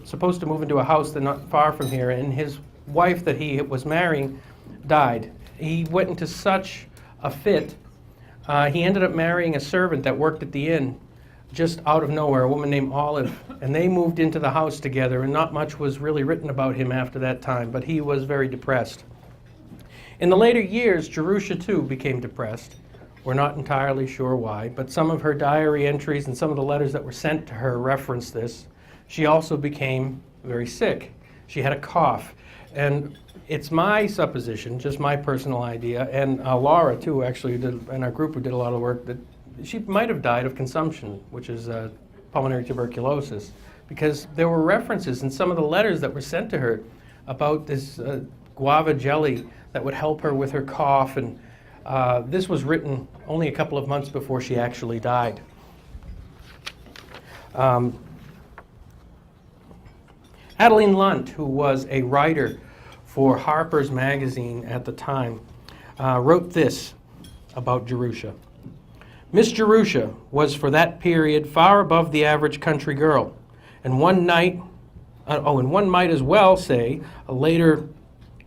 [SPEAKER 1] supposed to move into a house that not far from here, and his wife that he was marrying died. He went into such a fit. He ended up marrying a servant that worked at the inn just out of nowhere, a woman named Olive, and they moved into the house together, and not much was really written about him after that time, but he was very depressed. In the later years, Jerusha too became depressed. We're not entirely sure why, but some of her diary entries and some of the letters that were sent to her reference this. She also became very sick. She had a cough, and it's my supposition, just my personal idea, and Laura too, actually, in our group who did a lot of work, that she might have died of consumption, which is pulmonary tuberculosis, because there were references in some of the letters that were sent to her about this guava jelly that would help her with her cough, and this was written only a couple of months before she actually died. Adeline Lunt, who was a writer for Harper's Magazine at the time, wrote this about Jerusha. Miss Jerusha was for that period far above the average country girl, and one might as well say a later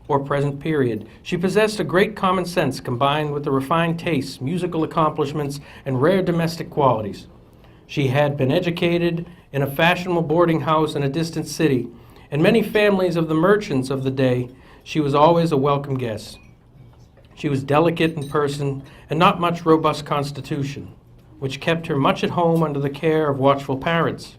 [SPEAKER 1] or present period. She possessed a great common sense combined with the refined tastes, musical accomplishments, and rare domestic qualities. She had been educated in a fashionable boarding house in a distant city. In many families of the merchants of the day, she was always a welcome guest. She was delicate in person and not much robust constitution, which kept her much at home under the care of watchful parents.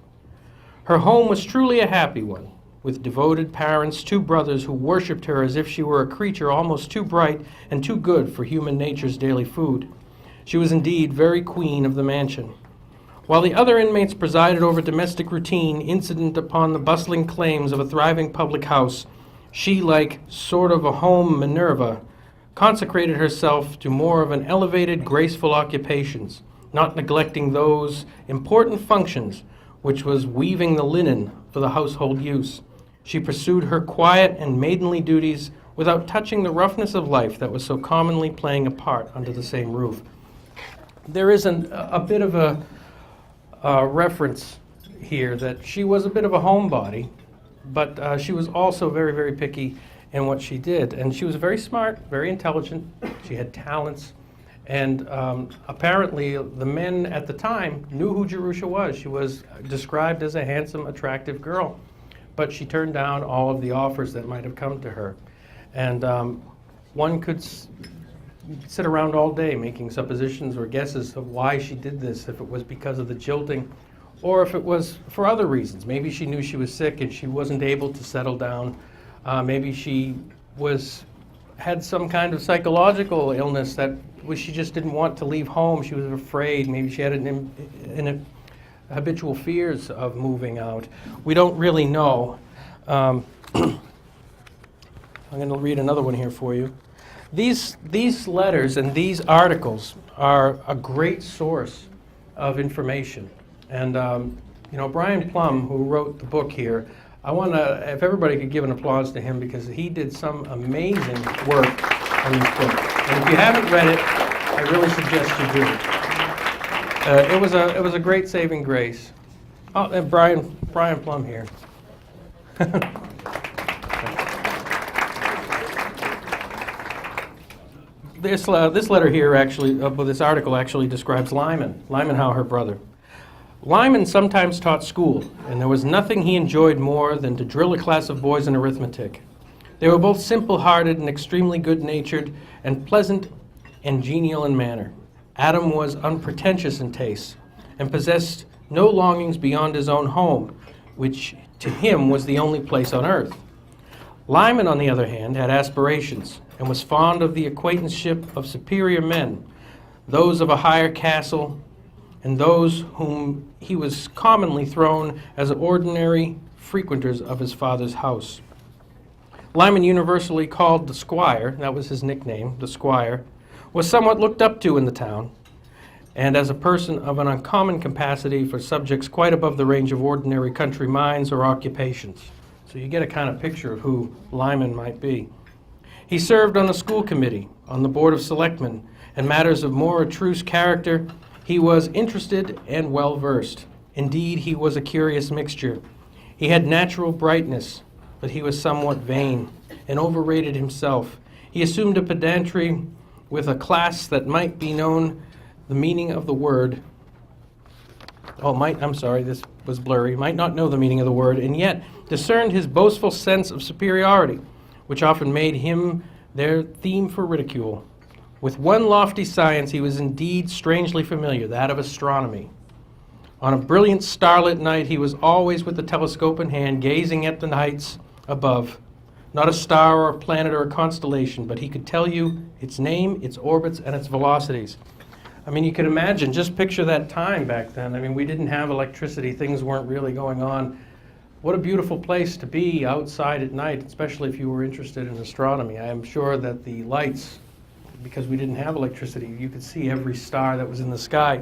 [SPEAKER 1] Her home was truly a happy one, with devoted parents, two brothers who worshipped her as if she were a creature almost too bright and too good for human nature's daily food. She was indeed very queen of the mansion. While the other inmates presided over domestic routine incident upon the bustling claims of a thriving public house, she, like sort of a home Minerva, consecrated herself to more of an elevated, graceful occupations, not neglecting those important functions which was weaving the linen for the household use. She pursued her quiet and maidenly duties without touching the roughness of life that was so commonly playing a part under the same roof. There is a bit of a reference here that she was a bit of a homebody, but she was also very, very picky in what she did. And she was very smart, very intelligent. She had talents. And apparently the men at the time knew who Jerusha was. She was described as a handsome, attractive girl. But she turned down all of the offers that might have come to her. And one could sit around all day making suppositions or guesses of why she did this, if it was because of the jilting or if it was for other reasons. Maybe she knew she was sick and she wasn't able to settle down. Maybe she had some kind of psychological illness that she just didn't want to leave home. She was afraid. Maybe she had an habitual fears of moving out. We don't really know. I'm going to read another one here for you. These letters and these articles are a great source of information. And You know, Brian Plum, who wrote the book here, I want to, if everybody could give an applause to him, because he did some amazing work on this book. And if you haven't read it, I really suggest you do. It was a great saving grace. Oh, and Brian Plum here. This letter here actually, this article actually describes Lyman Howe, her brother. Lyman sometimes taught school, and there was nothing he enjoyed more than to drill a class of boys in arithmetic. They were both simple-hearted and extremely good-natured, and pleasant and genial in manner. Adam was unpretentious in tastes, and possessed no longings beyond his own home, which to him was the only place on earth. Lyman, on the other hand, had aspirations, and was fond of the acquaintanceship of superior men, those of a higher castle, and those whom he was commonly thrown as ordinary frequenters of his father's house. Lyman, universally called the squire, that was his nickname, the squire, was somewhat looked up to in the town, and as a person of an uncommon capacity for subjects quite above the range of ordinary country minds or occupations. So you get a kind of picture of who Lyman might be. He served on the school committee, on the board of selectmen, and matters of more abstruse character. He was interested and well-versed. Indeed, he was a curious mixture. He had natural brightness, but he was somewhat vain and overrated himself. He assumed a pedantry with a class that might be known the meaning of the word. This was blurry. Might not know the meaning of the word, and yet discerned his boastful sense of superiority, which often made him their theme for ridicule. With one lofty science he was indeed strangely familiar, that of astronomy. On a brilliant starlit night he was always with the telescope in hand, gazing at the heights above. Not a star or a planet or a constellation, but he could tell you its name, its orbits, and its velocities. I mean, you could imagine, just picture that time back then. I mean, we didn't have electricity, things weren't really going on. What a beautiful place to be outside at night, especially if you were interested in astronomy. I am sure that the lights, because we didn't have electricity, you could see every star that was in the sky.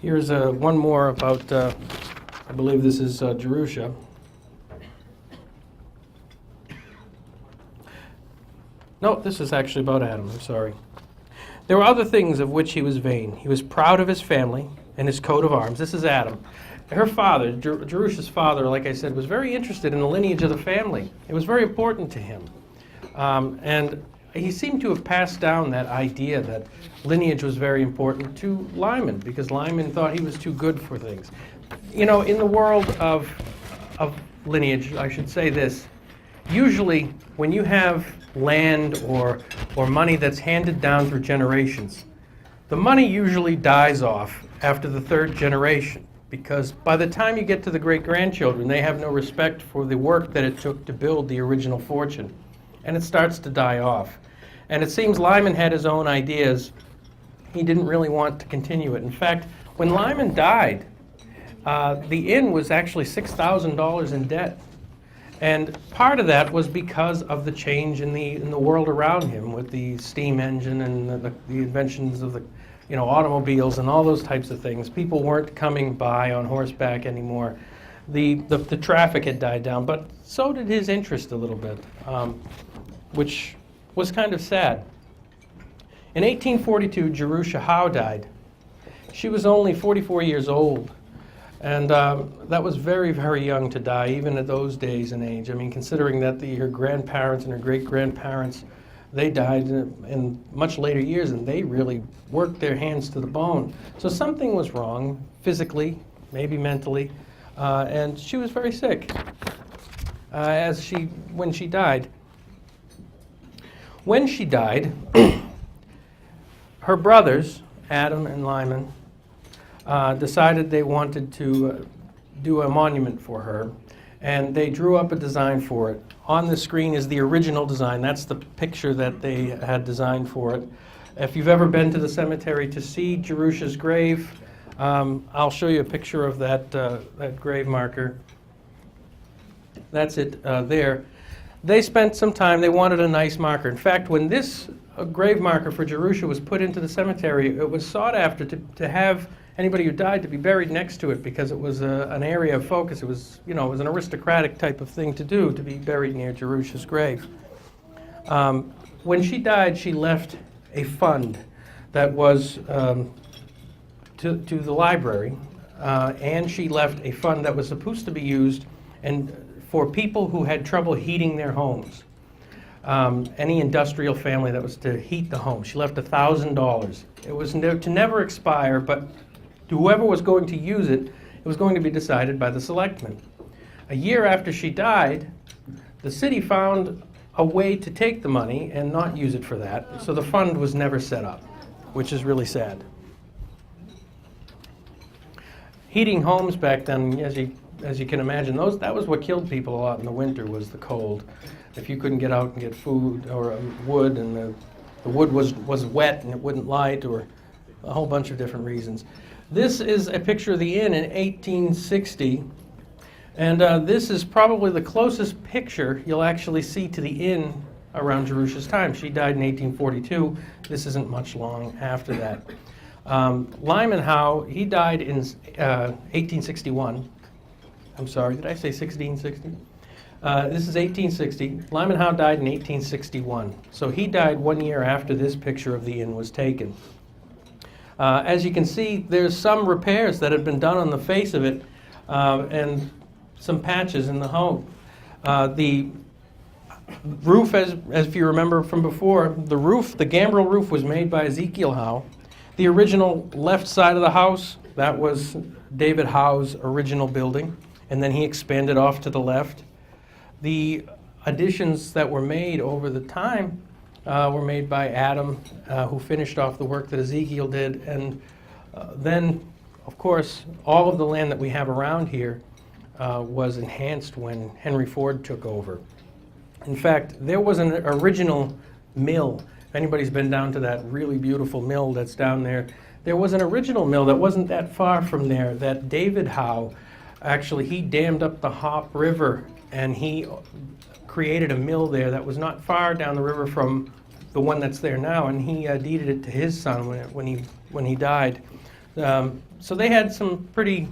[SPEAKER 1] Here's one more about, I believe this is Jerusha. No, this is actually about Adam, I'm sorry. There were other things of which he was vain. He was proud of his family and his coat of arms. This is Adam. Her father, Jerusha's father, like I said, was very interested in the lineage of the family. It was very important to him. And he seemed to have passed down that idea that lineage was very important to Lyman, because Lyman thought he was too good for things. You know, in the world of lineage, I should say this, usually when you have land or money that's handed down through generations, the money usually dies off after the third generation, because by the time you get to the great-grandchildren, they have no respect for the work that it took to build the original fortune, and it starts to die off. And it seems Lyman had his own ideas. He didn't really want to continue it. In fact, when Lyman died, the inn was actually $6,000 in debt. And part of that was because of the change in the world around him, with the steam engine and the inventions of the automobiles and all those types of things. People weren't coming by on horseback anymore. The traffic had died down, but so did his interest a little bit, which was kind of sad. In 1842, Jerusha Howe died. She was only 44 years old. And that was very, very young to die, even at those days and age. I mean, considering that her grandparents and her great-grandparents, they died in much later years, and they really worked their hands to the bone. So something was wrong, physically, maybe mentally, and she was very sick when she died. When she died, her brothers, Adam and Lyman, decided they wanted to do a monument for her, and they drew up a design for it. On the screen is the original design. That's the picture that they had designed for it. If you've ever been to the cemetery to see Jerusha's grave, I'll show you a picture of that grave marker. That's it there. they spent some time, they wanted a nice marker. In fact, when this grave marker for Jerusha was put into the cemetery, it was sought after to have anybody who died to be buried next to it, because it was an area of focus. It was, you know, it was an aristocratic type of thing to do, to be buried near Jerusha's grave. When she died, she left a fund that was to the library, and she left a fund that was supposed to be used for people who had trouble heating their homes. Any industrial family that was to heat the home. She left $1,000. It was to never expire, but whoever was going to use it, it was going to be decided by the selectmen. A year after she died, the city found a way to take the money and not use it for that, so the fund was never set up, which is really sad. Heating homes back then, as you can imagine, that was what killed people a lot in the winter, was the cold. If you couldn't get out and get food or wood, and the wood was wet and it wouldn't light, or a whole bunch of different reasons. This is a picture of the inn in 1860, and this is probably the closest picture you'll actually see to the inn around Jerusha's time. She died in 1842. This isn't much long after that. Lyman Howe, he died in 1861. I'm sorry, did I say 1660? This is 1860. Lyman Howe died in 1861. So he died 1 year after this picture of the inn was taken. As you can see, there's some repairs that have been done on the face of it, and some patches in the home. The roof, as if you remember from before, the gambrel roof was made by Ezekiel Howe. The original left side of the house, that was David Howe's original building, and then he expanded off to the left. The additions that were made over the time were made by Adam, who finished off the work that Ezekiel did, and then, of course, all of the land that we have around here was enhanced when Henry Ford took over. In fact, there was an original mill. If anybody's been down to that really beautiful mill that's down there, there was an original mill that wasn't that far from there that David Howe, actually, he dammed up the Hop River, and he created a mill there that was not far down the river from the one that's there now, and he deeded it to his son when he died. So they had some pretty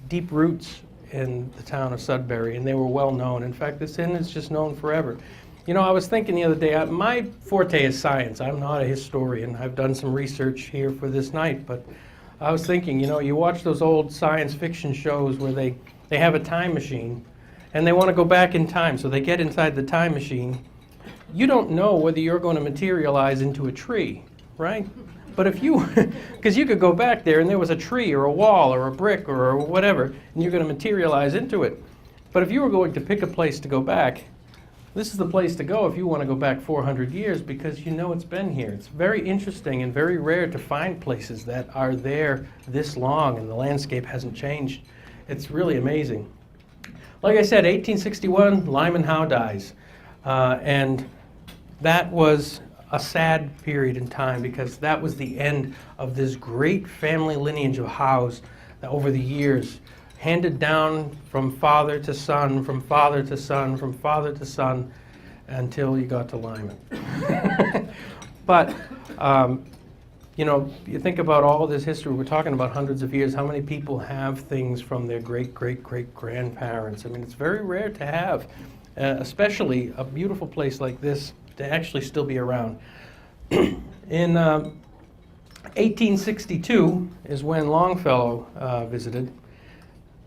[SPEAKER 1] deep roots in the town of Sudbury, and they were well known. In fact, this inn is just known forever. You know, I was thinking the other day, my forte is science. I'm not a historian. I've done some research here for this night, but I was thinking, you know, you watch those old science fiction shows where they have a time machine, and they want to go back in time, so they get inside the time machine. You don't know whether you're going to materialize into a tree, right? But if you, because you could go back there and there was a tree or a wall or a brick or whatever, and you're going to materialize into it. But if you were going to pick a place to go back, this is the place to go if you want to go back 400 years, because you know it's been here. It's very interesting and very rare to find places that are there this long and the landscape hasn't changed. It's really amazing. Like I said, 1861, Lyman Howe dies. And that was a sad period in time, because that was the end of this great family lineage of Howes that over the years handed down from father to son, from father to son, from father to son, until you got to Lyman. But, you know, you think about all this history, we're talking about hundreds of years, how many people have things from their great-great-great-grandparents? I mean, it's very rare to have, especially a beautiful place like this, to actually still be around. In 1862 is when Longfellow visited.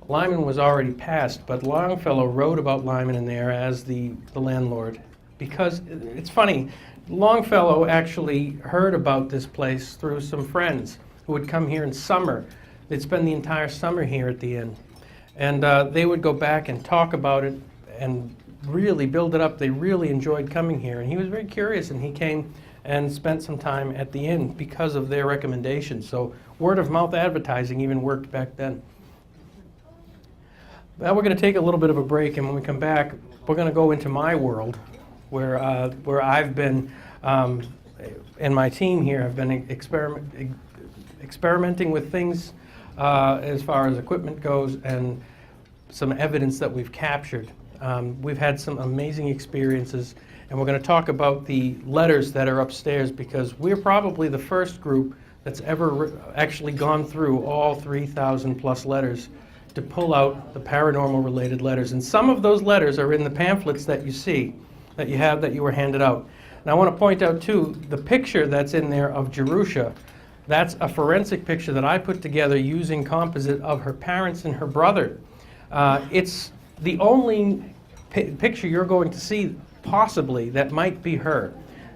[SPEAKER 1] Lyman was already passed, but Longfellow wrote about Lyman in there as the landlord, because it's funny, Longfellow actually heard about this place through some friends who would come here in summer. They'd spend the entire summer here at the inn, and they would go back and talk about it and really build it up. They really enjoyed coming here, and he was very curious, and he came and spent some time at the inn because of their recommendations. So word of mouth advertising even worked back then. Now we're going to take a little bit of a break, and when we come back, we're going to go into my world, where I've been, and my team here have been experimenting with things as far as equipment goes, and some evidence that we've captured. We've had some amazing experiences, and we're going to talk about the letters that are upstairs, because we're probably the first group that's ever actually gone through all 3,000 plus letters to pull out the paranormal related letters. And some of those letters are in the pamphlets that you see, that you have, that you were handed out. And I want to point out too, the picture that's in there of Jerusha, that's a forensic picture that I put together using composite of her parents and her brother. It's the only picture you're going to see possibly that might be her.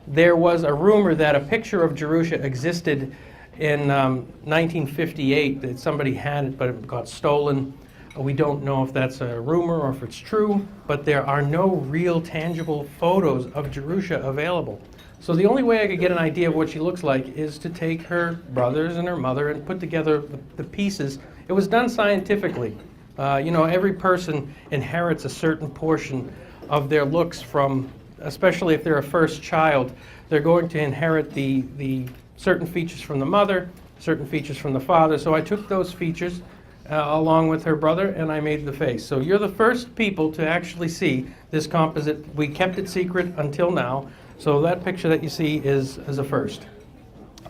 [SPEAKER 1] There was a rumor that a picture of Jerusha existed in 1958, that somebody had it, but it got stolen. We don't know if that's a rumor or if it's true, but there are no real tangible photos of Jerusha available. So the only way I could get an idea of what she looks like is to take her brothers and her mother and put together the pieces. It was done scientifically. Every person inherits a certain portion of their looks from, especially if they're a first child, they're going to inherit the certain features from the mother, certain features from the father. So I took those features along with her brother, and I made the face. So you're the first people to actually see this composite. We kept it secret until now, so that picture that you see is a first.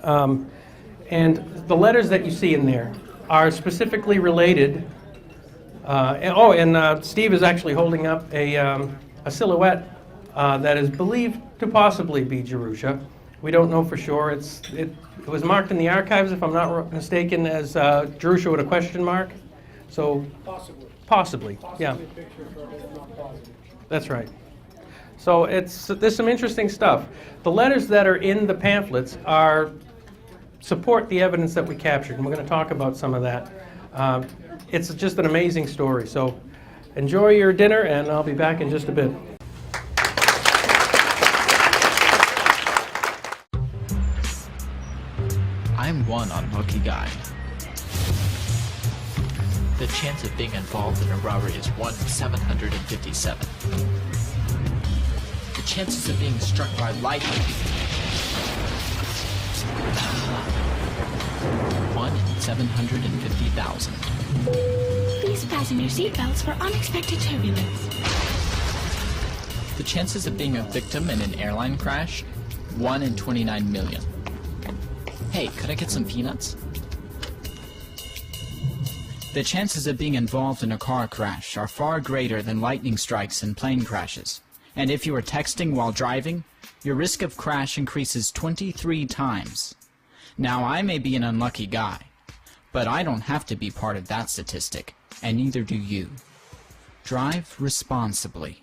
[SPEAKER 1] And the letters that you see in there are specifically related. Steve is actually holding up a silhouette that is believed to possibly be Jerusha. We don't know for sure. It was marked in the archives, if I'm not mistaken, as Jerusha with a question mark. So possibly, yeah. That's right. So there's some interesting stuff. The letters that are in the pamphlets support the evidence that we captured, and we're going to talk about some of that. It's just an amazing story. So enjoy your dinner, and I'll be back in just a bit.
[SPEAKER 7] I'm one unlucky guy. The chance of being involved in a robbery is 1 in 757. The chances of being struck by lightning, 1 in 750,000.
[SPEAKER 8] Please fasten your seatbelts for unexpected turbulence.
[SPEAKER 7] The chances of being a victim in an airline crash, 1 in 29 million. Hey, could I get some peanuts? The chances of being involved in a car crash are far greater than lightning strikes and plane crashes. And if you are texting while driving, your risk of crash increases 23 times. Now, I may be an unlucky guy, but I don't have to be part of that statistic, and neither do you. Drive responsibly.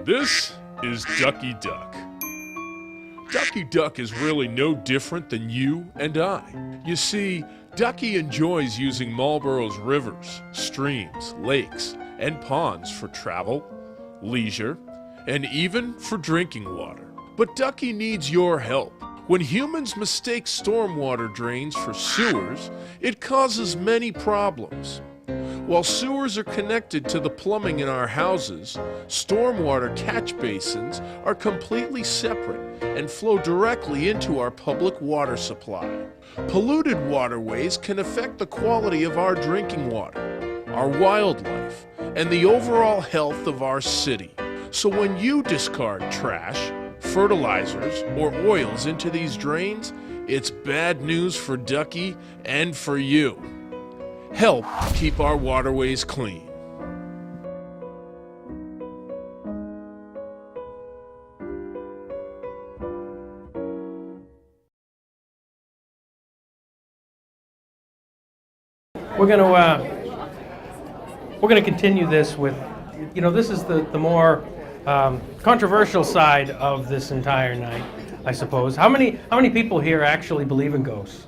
[SPEAKER 9] This is Ducky Duck. Ducky Duck is really no different than you and I. You see, Ducky enjoys using Marlborough's rivers, streams, lakes, and ponds for travel, leisure, and even for drinking water. But Ducky needs your help. When humans mistake stormwater drains for sewers, it causes many problems. While sewers are connected to the plumbing in our houses, stormwater catch basins are completely separate and flow directly into our public water supply. Polluted waterways can affect the quality of our drinking water, our wildlife, and the overall health of our city. So when you discard trash, fertilizers, or oils into these drains, it's bad news for Ducky and for you. Help keep our waterways clean.
[SPEAKER 1] We're going to continue this with, this is the more controversial side of this entire night, I suppose. How many people here actually believe in ghosts?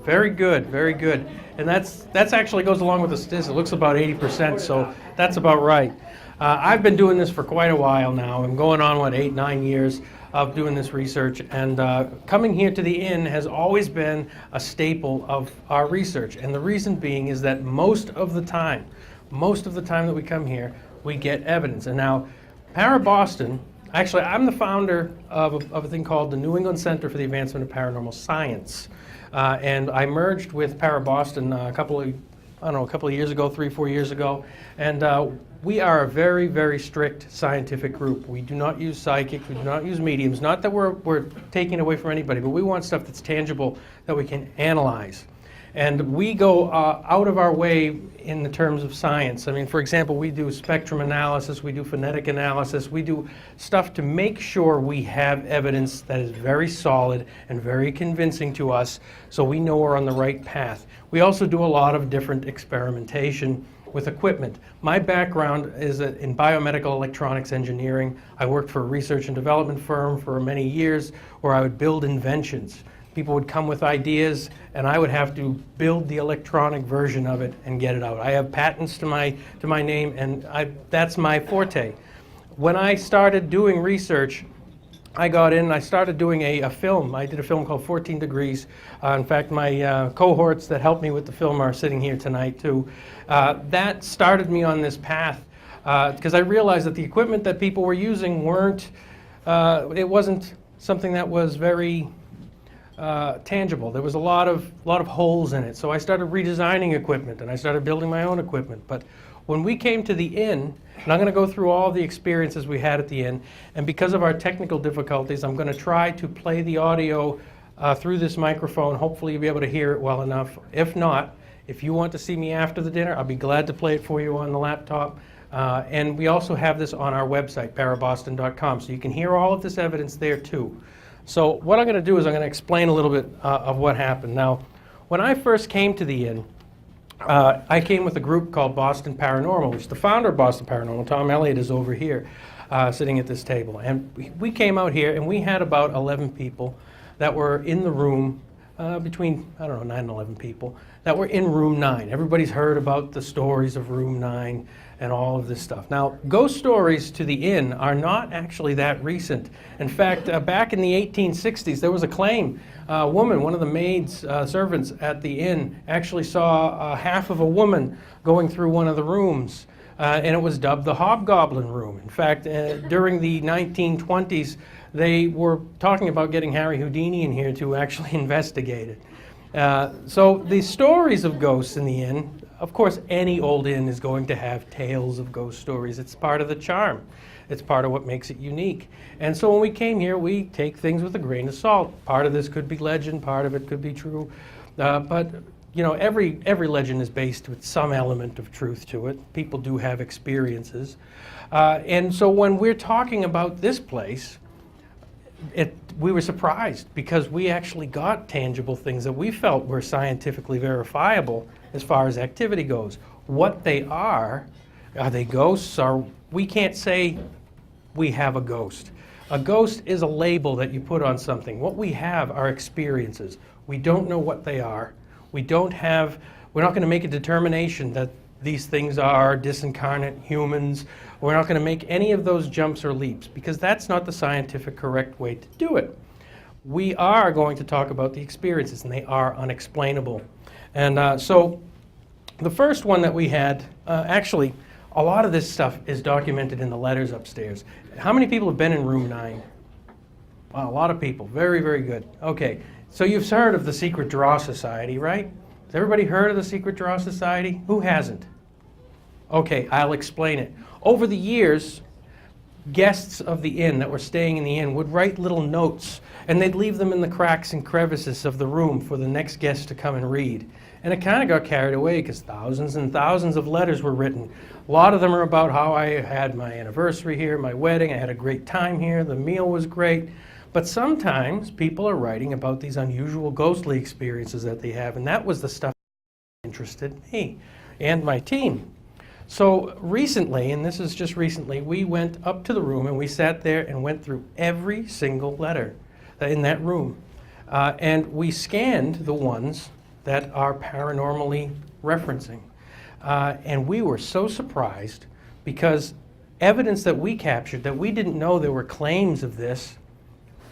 [SPEAKER 1] Very good, very good. And that's actually goes along with the statistics. It looks about 80%, so that's about right. I've been doing this for quite a while now. I'm going on, 8-9 years of doing this research, and coming here to the inn has always been a staple of our research. And the reason being is that most of the time that we come here, we get evidence. And now, Boston, actually, I'm the founder of a thing called the New England Center for the Advancement of Paranormal Science. And I merged with Para-Boston a couple of years ago, 3-4 years ago. And we are a very, very strict scientific group. We do not use psychics, we do not use mediums. Not that we're taking away from anybody, but we want stuff that's tangible that we can analyze. And we go out of our way in the terms of science. I mean, for example, we do spectrum analysis, we do phonetic analysis, we do stuff to make sure we have evidence that is very solid and very convincing to us, so we know we're on the right path. We also do a lot of different experimentation with equipment. My background is in biomedical electronics engineering. I worked for a research and development firm for many years where I would build inventions. People would come with ideas, and I would have to build the electronic version of it and get it out. I have patents to my name, and that's my forte. When I started doing research, I got in and I started doing a film. I did a film called 14 Degrees. In fact, my cohorts that helped me with the film are sitting here tonight, too. That started me on this path because I realized that the equipment that people were using it wasn't something that was very tangible. There was a lot of holes in it. So I started redesigning equipment and I started building my own equipment. But when we came to the inn, and I'm going to go through all the experiences we had at the inn, and because of our technical difficulties, I'm going to try to play the audio through this microphone. Hopefully you'll be able to hear it well enough. If not, if you want to see me after the dinner, I'll be glad to play it for you on the laptop. And we also have this on our website, paraboston.com, so you can hear all of this evidence there too. So what I'm going to do is I'm going to explain a little bit of what happened. Now, when I first came to the inn, I came with a group called Boston Paranormal, which the founder of Boston Paranormal, Tom Elliott, is over here sitting at this table. And we came out here and we had about 11 people that were in the room, between, 9 and 11 people, that were in room 9. Everybody's heard about the stories of room 9 and all of this stuff. Now, ghost stories to the inn are not actually that recent. In fact, back in the 1860s, there was a claim. A woman, one of the maids, servants at the inn, actually saw half of a woman going through one of the rooms, and it was dubbed the Hobgoblin Room. In fact, during the 1920s, they were talking about getting Harry Houdini in here to actually investigate it. So the stories of ghosts in the inn, of course, any old inn is going to have tales of ghost stories. It's part of the charm. It's part of what makes it unique. And so when we came here, we take things with a grain of salt. Part of this could be legend, part of it could be true. But you know, every legend is based with some element of truth to it. People do have experiences. And so when we're talking about this place, we were surprised because we actually got tangible things that we felt were scientifically verifiable as far as activity goes. What they are they ghosts? We can't say we have a ghost. A ghost is a label that you put on something. What we have are experiences. We don't know what they are. We're not going to make a determination that these things are disincarnate humans. We're not going to make any of those jumps or leaps because that's not the scientific correct way to do it. We are going to talk about the experiences, and they are unexplainable. And so the first one that we had, actually, a lot of this stuff is documented in the letters upstairs. How many people have been in room 9? Wow, a lot of people. Very, very good. Okay, so you've heard of the Secret Draw Society, right? Has everybody heard of the Secret Draw Society? Who hasn't? Okay, I'll explain it. Over the years, guests of the inn that were staying in the inn would write little notes, and they'd leave them in the cracks and crevices of the room for the next guest to come and read. And it kind of got carried away because thousands and thousands of letters were written. A lot of them are about how I had my anniversary here, my wedding, I had a great time here, the meal was great. But sometimes people are writing about these unusual ghostly experiences that they have, and that was the stuff that interested me and my team. So recently, and this is just recently, we went up to the room and we sat there and went through every single letter in that room. And we scanned the ones that are paranormally referencing. And we were so surprised because evidence that we captured that we didn't know there were claims of this,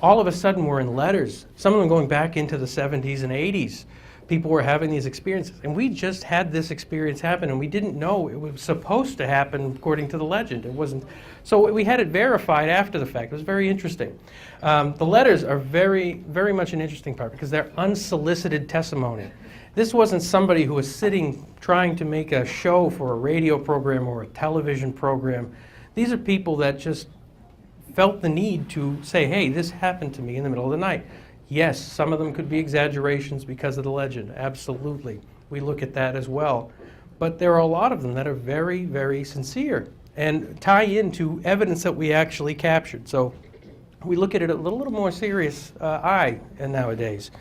[SPEAKER 1] all of a sudden were in letters, some of them going back into the 70s and 80s. people were having these experiences. And we just had this experience happen, and we didn't know it was supposed to happen according to the legend. It wasn't. So we had it verified after the fact. It was very interesting. The letters are very, very much an interesting part because they're unsolicited testimony. This wasn't somebody who was sitting trying to make a show for a radio program or a television program. These are people that just felt the need to say, hey, this happened to me in the middle of the night. Yes, some of them could be exaggerations because of the legend. Absolutely. We look at that as well. But there are a lot of them that are very, very sincere and tie into evidence that we actually captured. So we look at it a little more serious eye nowadays.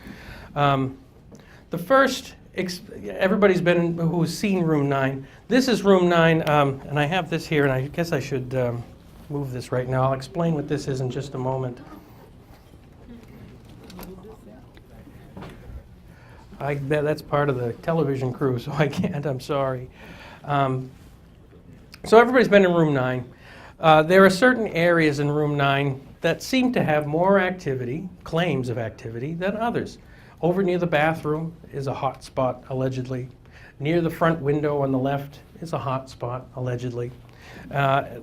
[SPEAKER 1] The first, everybody's been who's seen room 9. This is room 9, and I have this here, and I guess I should move this right now. I'll explain what this is in just a moment. That's part of the television crew, so I can't, I'm sorry. So everybody's been in room 9. There are certain areas in room 9 that seem to have more activity, claims of activity, than others. Over near the bathroom is a hot spot, allegedly. Near the front window on the left is a hot spot, allegedly.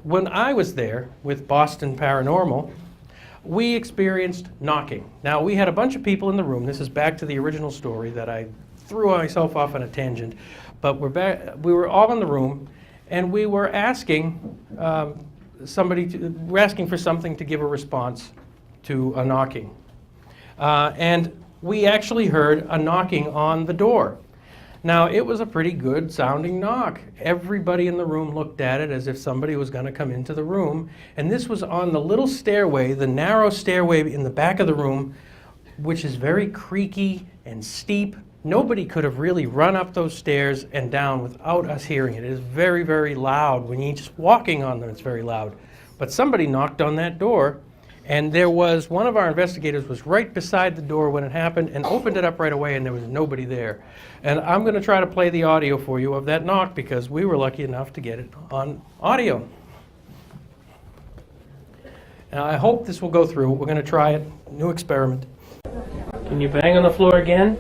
[SPEAKER 1] When I was there with Boston Paranormal, we experienced knocking. Now, we had a bunch of people in the room. This is back to the original story that I threw myself off on a tangent. But we were all in the room, and we were asking we're asking for something to give a response to a knocking. And we actually heard a knocking on the door. Now, it was a pretty good sounding knock. Everybody in the room looked at it as if somebody was going to come into the room. And this was on the little stairway, the narrow stairway in the back of the room, which is very creaky and steep. Nobody could have really run up those stairs and down without us hearing it. It is very, very loud. When you're just walking on them, it's very loud. But somebody knocked on that door, and there was, one of our investigators was right beside the door when it happened and opened it up right away, and there was nobody there. And I'm going to try to play the audio for you of that knock because we were lucky enough to get it on audio. And I hope this will go through. We're going to try it. New experiment. Can you bang on the floor again?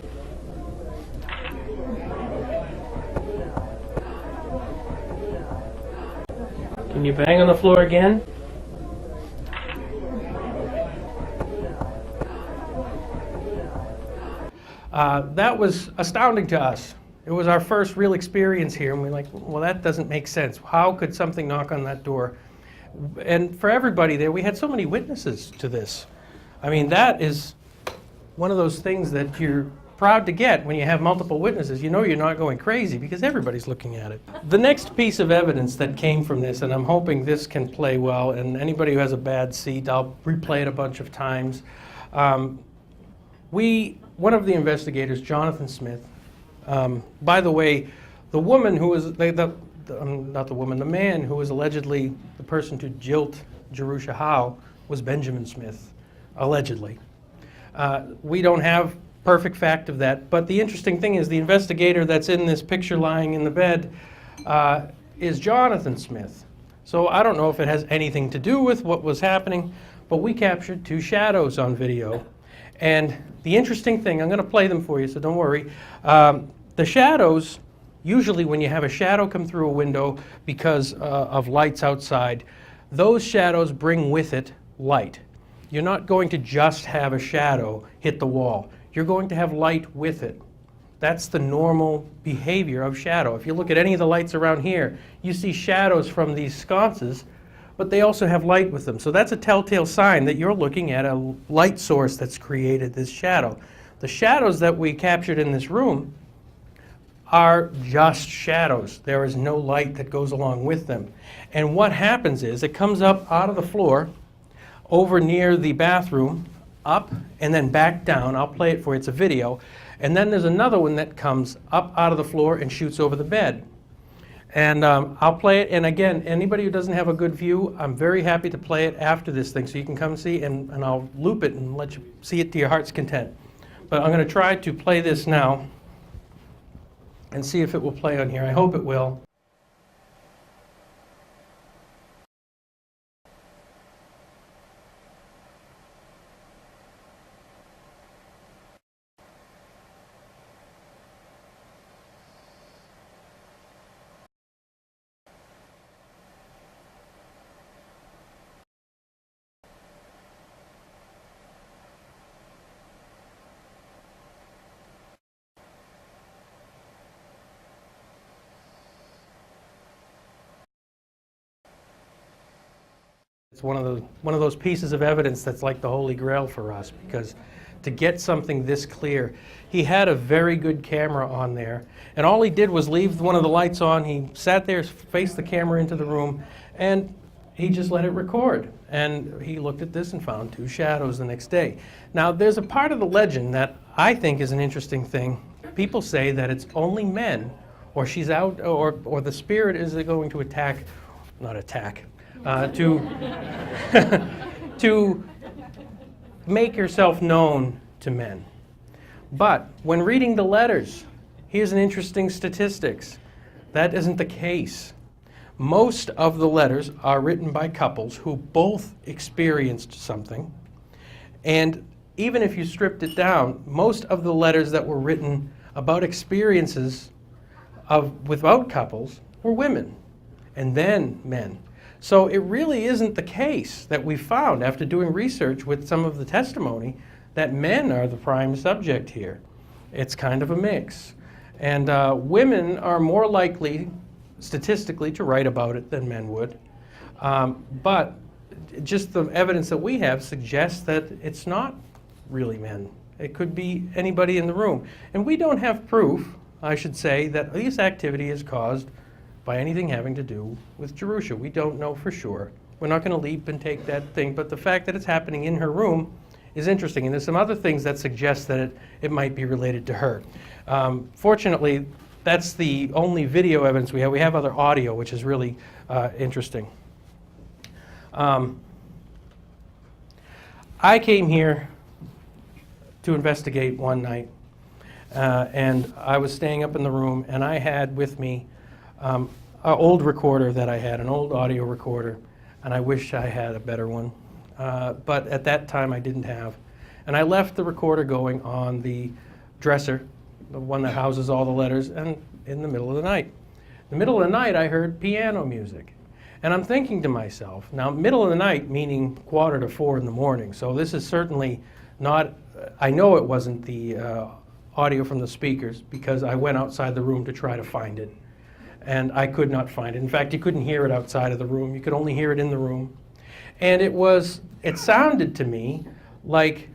[SPEAKER 1] Can you bang on the floor again? That was astounding to us. It was our first real experience here, and we're like, well, that doesn't make sense. How could something knock on that door? And for everybody there, we had so many witnesses to this. I mean, that is one of those things that you're proud to get when you have multiple witnesses. You know you're not going crazy because everybody's looking at it. The next piece of evidence that came from this, and I'm hoping this can play well, and anybody who has a bad seat, I'll replay it a bunch of times. One of the investigators, Jonathan Smith, by the way, the woman who was, not the woman, the man who was allegedly the person to jilt Jerusha Howe was Benjamin Smith, allegedly. We don't have perfect fact of that, but the interesting thing is the investigator that's in this picture lying in the bed is Jonathan Smith. So I don't know if it has anything to do with what was happening, but we captured 2 shadows on video. And the interesting thing, I'm going to play them for you, so don't worry. The shadows, usually when you have a shadow come through a window because of lights outside, those shadows bring with it light. You're not going to just have a shadow hit the wall. You're going to have light with it. That's the normal behavior of shadow. If you look at any of the lights around here, you see shadows from these sconces, but they also have light with them. So that's a telltale sign that you're looking at a light source that's created this shadow. The shadows that we captured in this room are just shadows. There is no light that goes along with them. And what happens is it comes up out of the floor, over near the bathroom, up, and then back down. I'll play it for you. It's a video. And then there's another one that comes up out of the floor and shoots over the bed. And I'll play it, and again, anybody who doesn't have a good view, I'm very happy to play it after this thing so you can come see, and I'll loop it and let you see it to your heart's content. But I'm going to try to play this now and see if it will play on here. I hope it will. It's one of those pieces of evidence that's like the Holy Grail for us, because to get something this clear, he had a very good camera on there, and all he did was leave one of the lights on. He sat there, faced the camera into the room, and he just let it record. And he looked at this and found 2 shadows the next day. Now, there's a part of the legend that I think is an interesting thing. People say that it's only men, or she's out, or the spirit is going to attack, not attack, to make yourself known to men. But when reading the letters, here's an interesting statistics. That isn't the case. Most of the letters are written by couples who both experienced something. And even if you stripped it down, most of the letters that were written about experiences without couples were women, and then men. So it really isn't the case that we found after doing research with some of the testimony that men are the prime subject here. It's kind of a mix. And women are more likely statistically to write about it than men would. But just the evidence that we have suggests that it's not really men. It could be anybody in the room. And we don't have proof, I should say, that this activity is caused by anything having to do with Jerusha. We don't know for sure. We're not going to leap and take that thing, but the fact that it's happening in her room is interesting. And there's some other things that suggest that it might be related to her. Fortunately, that's the only video evidence we have. We have other audio, which is really interesting. I came here to investigate one night, and I was staying up in the room, and I had with me an old recorder that I had, an old audio recorder, and I wish I had a better one. But at that time I didn't have. And I left the recorder going on the dresser, the one that houses all the letters, and in the middle of the night. In the middle of the night I heard piano music. And I'm thinking to myself, now middle of the night meaning 3:45 in the morning, so this is certainly not, I know it wasn't the audio from the speakers, because I went outside the room to try to find it. And I could not find it. In fact, you couldn't hear it outside of the room. You could only hear it in the room. And it sounded to me like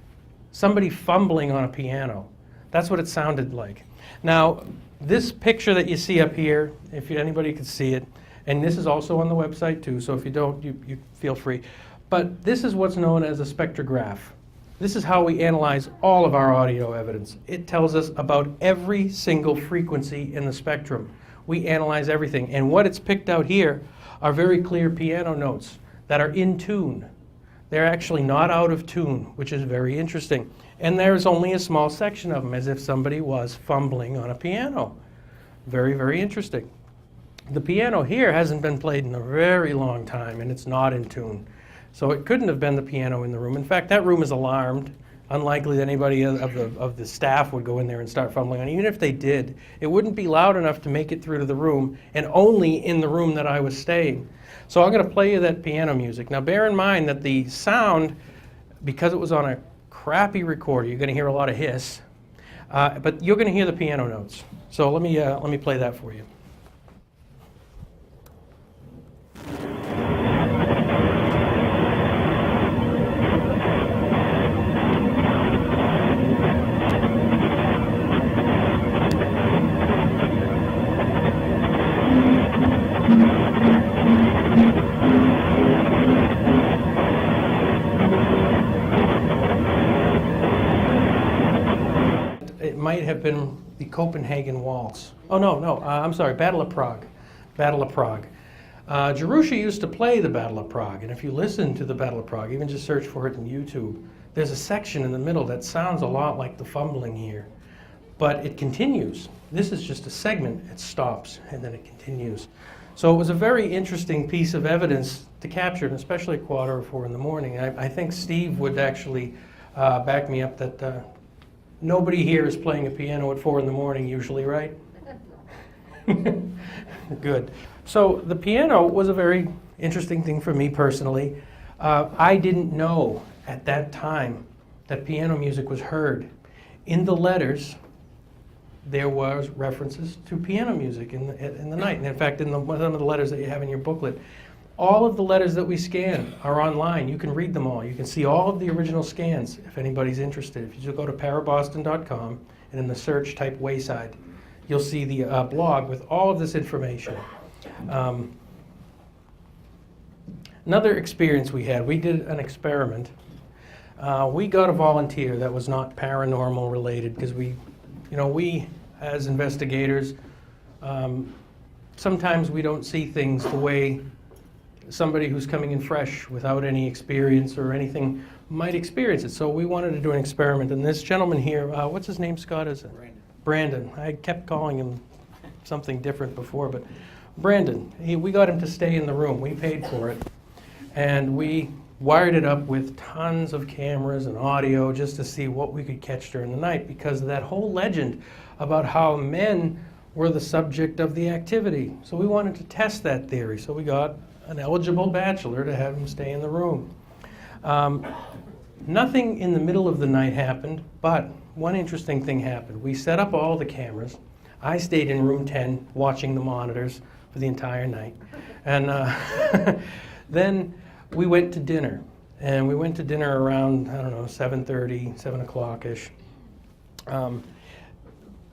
[SPEAKER 1] somebody fumbling on a piano. That's what it sounded like. Now, this picture that you see up here, if anybody could see it, and this is also on the website too, so if you don't, you feel free. But this is what's known as a spectrograph. This is how we analyze all of our audio evidence. It tells us about every single frequency in the spectrum. We analyze everything, and what it's picked out here are very clear piano notes that are in tune. They're actually not out of tune, which is very interesting. And there's only a small section of them, as if somebody was fumbling on a piano. Very, very interesting. The piano here hasn't been played in a very long time, and it's not in tune. So it couldn't have been the piano in the room. In fact, that room is alarmed. Unlikely that anybody of the staff would go in there and start fumbling on it. Even if they did, it wouldn't be loud enough to make it through to the room, and only in the room that I was staying. So I'm going to play you that piano music. Now bear in mind that the sound, because it was on a crappy recorder, you're going to hear a lot of hiss, but you're going to hear the piano notes. So let me play that for you. Might have been the Copenhagen Waltz. Oh, no, I'm sorry, Battle of Prague. Battle of Prague. Jerusha used to play the Battle of Prague, and if you listen to the Battle of Prague, even just search for it on YouTube, there's a section in the middle that sounds a lot like the fumbling here, but it continues. This is just a segment. It stops, and then it continues. So it was a very interesting piece of evidence to capture, and especially at 3:45 in the morning. I think Steve would actually back me up that nobody here is playing a piano at 4 in the morning usually, right? Good. So the piano was a very interesting thing for me personally. I didn't know at that time that piano music was heard. In the letters, there was references to piano music in the night. And in fact, in some of the letters that you have in your booklet, All of the letters that we scan are online. You can read them all. You can see all of the original scans if anybody's interested. If you just go to paraboston.com and in the search type Wayside, you'll see the blog with all of this information. Another experience we had, we did an experiment. We got a volunteer that was not paranormal related because we as investigators, sometimes we don't see things the way somebody who's coming in fresh without any experience or anything might experience it. So we wanted to do an experiment. And this gentleman here, what's his name, Scott? Is it? Brandon. I kept calling him something different before, but Brandon, we got him to stay in the room. We paid for it. And we wired it up with tons of cameras and audio just to see what we could catch during the night, because of that whole legend about how men were the subject of the activity. So we wanted to test that theory. So we got an eligible bachelor to have him stay in the room. Nothing in the middle of the night happened, but one interesting thing happened. We set up all the cameras. I stayed in room 10 watching the monitors for the entire night. And then we went to dinner. And we went to dinner around, 7:30, 7 o'clock-ish.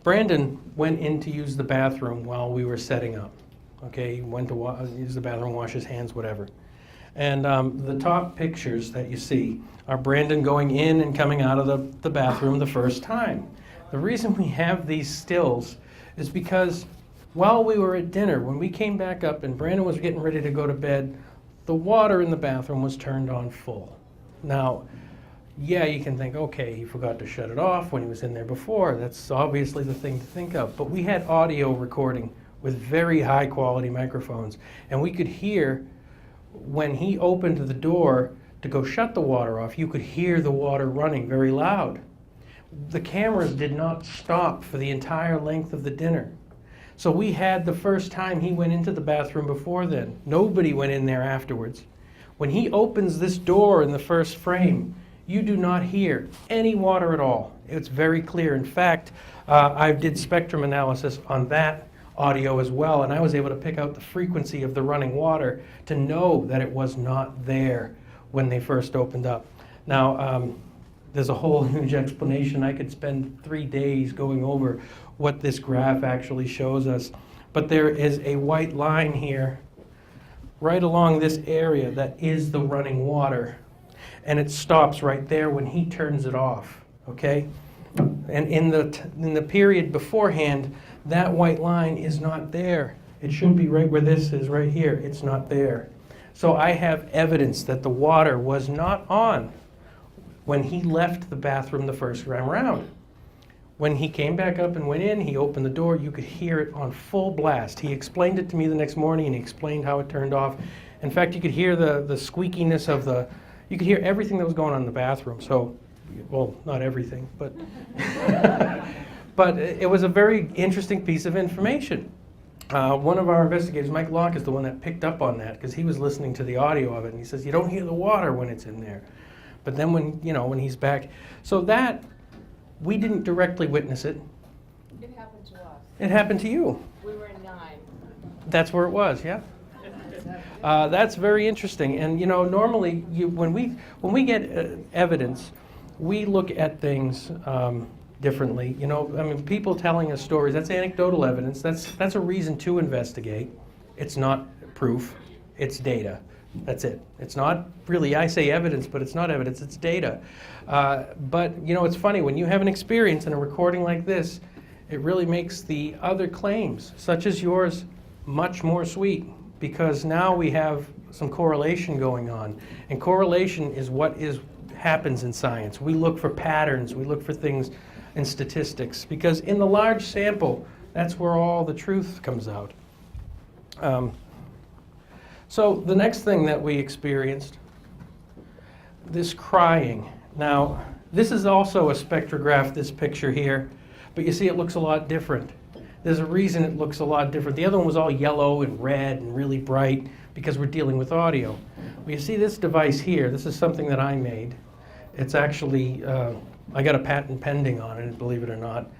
[SPEAKER 1] Brandon went in to use the bathroom while we were setting up. Okay, he went to use the bathroom, wash his hands, whatever. And the top pictures that you see are Brandon going in and coming out of the bathroom the first time. The reason we have these stills is because while we were at dinner, when we came back up and Brandon was getting ready to go to bed, the water in the bathroom was turned on full. Now, yeah, you can think, okay, he forgot to shut it off when he was in there before. That's obviously the thing to think of. But we had audio recording with very high quality microphones. And we could hear when he opened the door to go shut the water off, you could hear the water running very loud. The cameras did not stop for the entire length of the dinner. So we had the first time he went into the bathroom before then. Nobody went in there afterwards. When he opens this door in the first frame, you do not hear any water at all. It's very clear. In fact, I did spectrum analysis on that audio as well, and I was able to pick out the frequency of the running water to know that it was not there when they first opened up. Now, there's a whole huge explanation. I could spend 3 days going over what this graph actually shows us, but there is a white line here right along this area that is the running water, and it stops right there when he turns it off, okay? And in the period beforehand, that white line is not there. It should be right where this is, right here. It's not there. So I have evidence that the water was not on when he left the bathroom the first time around. When he came back up and went in, he opened the door, you could hear it on full blast. He explained it to me the next morning, and he explained how it turned off. In fact, you could hear the squeakiness of you could hear everything that was going on in the bathroom. So, well, not everything, but but it was a very interesting piece of information. One of our investigators, Mike Locke, is the one that picked up on that because he was listening to the audio of it, and he says, you don't hear the water when it's in there. But then when he's back, so that, we didn't directly witness it.
[SPEAKER 3] It happened to us.
[SPEAKER 1] It happened to you.
[SPEAKER 3] We were in 9.
[SPEAKER 1] That's where it was, yeah. That's very interesting. And normally when we get evidence, we look at things differently. People telling us stories, that's anecdotal evidence. That's a reason to investigate. It's not proof, it's data. That's it. It's not really, I say evidence, but it's not evidence, it's data. But it's funny, when you have an experience in a recording like this, it really makes the other claims, such as yours, much more sweet, because now we have some correlation going on. And correlation is what happens in science. We look for patterns, we look for things in statistics, because in the large sample, that's where all the truth comes out. So the next thing that we experienced, this crying. Now, this is also a spectrograph, this picture here, but you see it looks a lot different. There's a reason it looks a lot different. The other one was all yellow and red and really bright because we're dealing with audio. Well, you see this device here, this is something that I made. It's actually, I got a patent pending on it, believe it or not.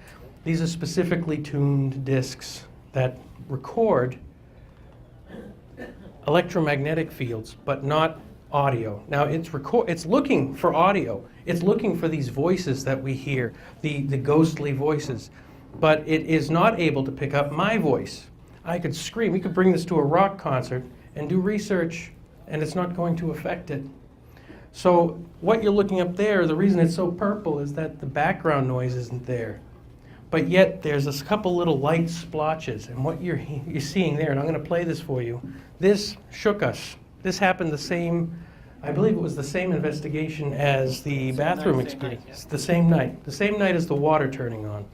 [SPEAKER 1] These are specifically tuned discs that record electromagnetic fields, but not audio. Now it's looking for audio. It's looking for these voices that we hear, the ghostly voices, but it is not able to pick up my voice. I could scream. We could bring this to a rock concert and do research, and it's not going to affect it. So what you're looking up there, the reason it's so purple is that the background noise isn't there. But yet there's a couple little light splotches, and what you're seeing there, and I'm going to play this for you, this shook us. This happened the same, I believe it was the same investigation as the bathroom experience. The same night. The same night as the water turning on.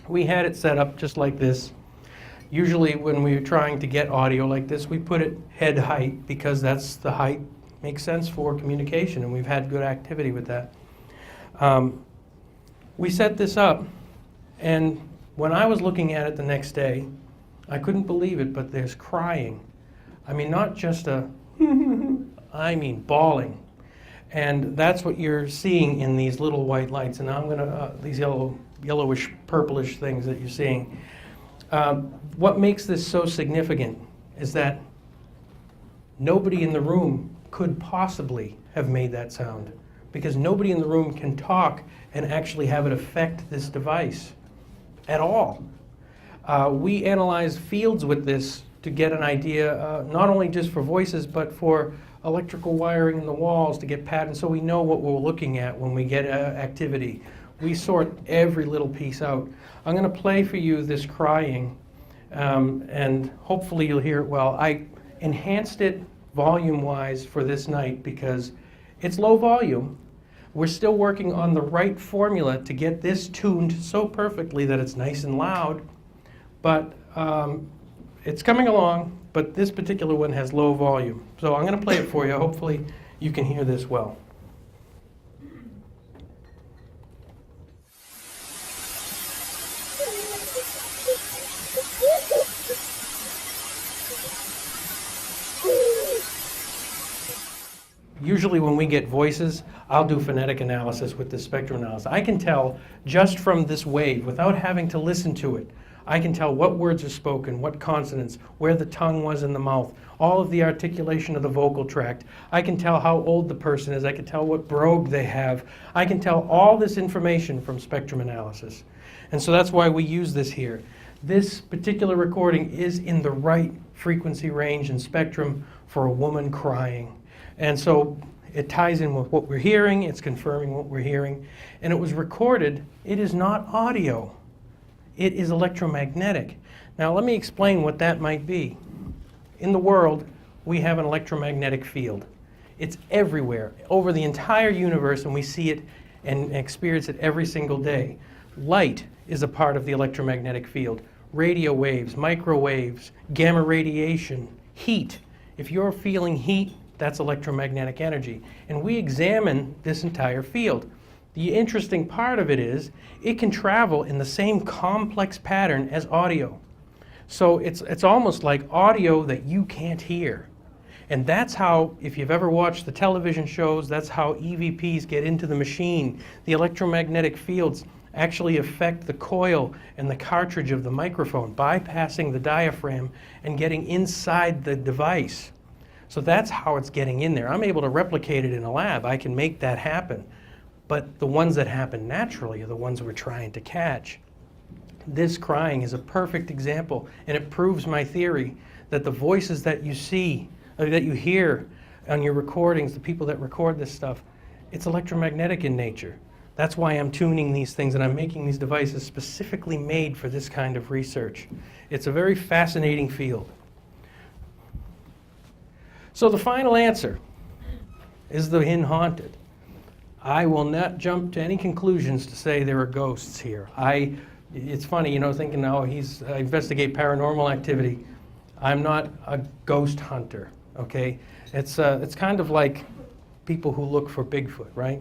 [SPEAKER 1] We had it set up just like this. Usually when we're trying to get audio like this, we put it head height because that's the height, makes sense for communication, and we've had good activity with that. We set this up, and when I was looking at it the next day, I couldn't believe it, but there's crying. I mean, not just I mean bawling. And that's what you're seeing in these little white lights. And I'm going to, these yellowish, purplish things that you're seeing. What makes this so significant is that nobody in the room could possibly have made that sound, because nobody in the room can talk and actually have it affect this device at all. We analyzed fields with this to get an idea, not only just for voices, but for electrical wiring in the walls to get patterns, so we know what we're looking at when we get activity. We sort every little piece out. I'm going to play for you this crying, and hopefully you'll hear it well. I enhanced it volume-wise for this night because it's low volume. We're still working on the right formula to get this tuned so perfectly that it's nice and loud, but it's coming along, but this particular one has low volume. So I'm going to play it for you. Hopefully you can hear this well. Usually when we get voices, I'll do phonetic analysis with this spectrum analysis. I can tell just from this wave, without having to listen to it, I can tell what words are spoken, what consonants, where the tongue was in the mouth, all of the articulation of the vocal tract. I can tell how old the person is. I can tell what brogue they have. I can tell all this information from spectrum analysis. And so that's why we use this here. This particular recording is in the right frequency range and spectrum for a woman crying. And so it ties in with what we're hearing, it's confirming what we're hearing, and it was recorded. It is not audio. It is electromagnetic. Now let me explain what that might be. In the world, we have an electromagnetic field. It's everywhere, over the entire universe, and we see it and experience it every single day. Light is a part of the electromagnetic field. Radio waves, microwaves, gamma radiation, heat. If you're feeling heat, that's electromagnetic energy. And we examine this entire field. The interesting part of it is it can travel in the same complex pattern as audio. So it's almost like audio that you can't hear. And that's how, if you've ever watched the television shows, that's how EVPs get into the machine. The electromagnetic fields actually affect the coil and the cartridge of the microphone, bypassing the diaphragm and getting inside the device. So that's how it's getting in there. I'm able to replicate it in a lab. I can make that happen. But the ones that happen naturally are the ones we're trying to catch. This crying is a perfect example, and it proves my theory that the voices that you see, or that you hear on your recordings, the people that record this stuff, it's electromagnetic in nature. That's why I'm tuning these things, and I'm making these devices specifically made for this kind of research. It's a very fascinating field. So the final answer is the inn haunted. I will not jump to any conclusions to say there are ghosts here. It's funny, thinking, I investigate paranormal activity. I'm not a ghost hunter, okay? It's kind of like people who look for Bigfoot, right?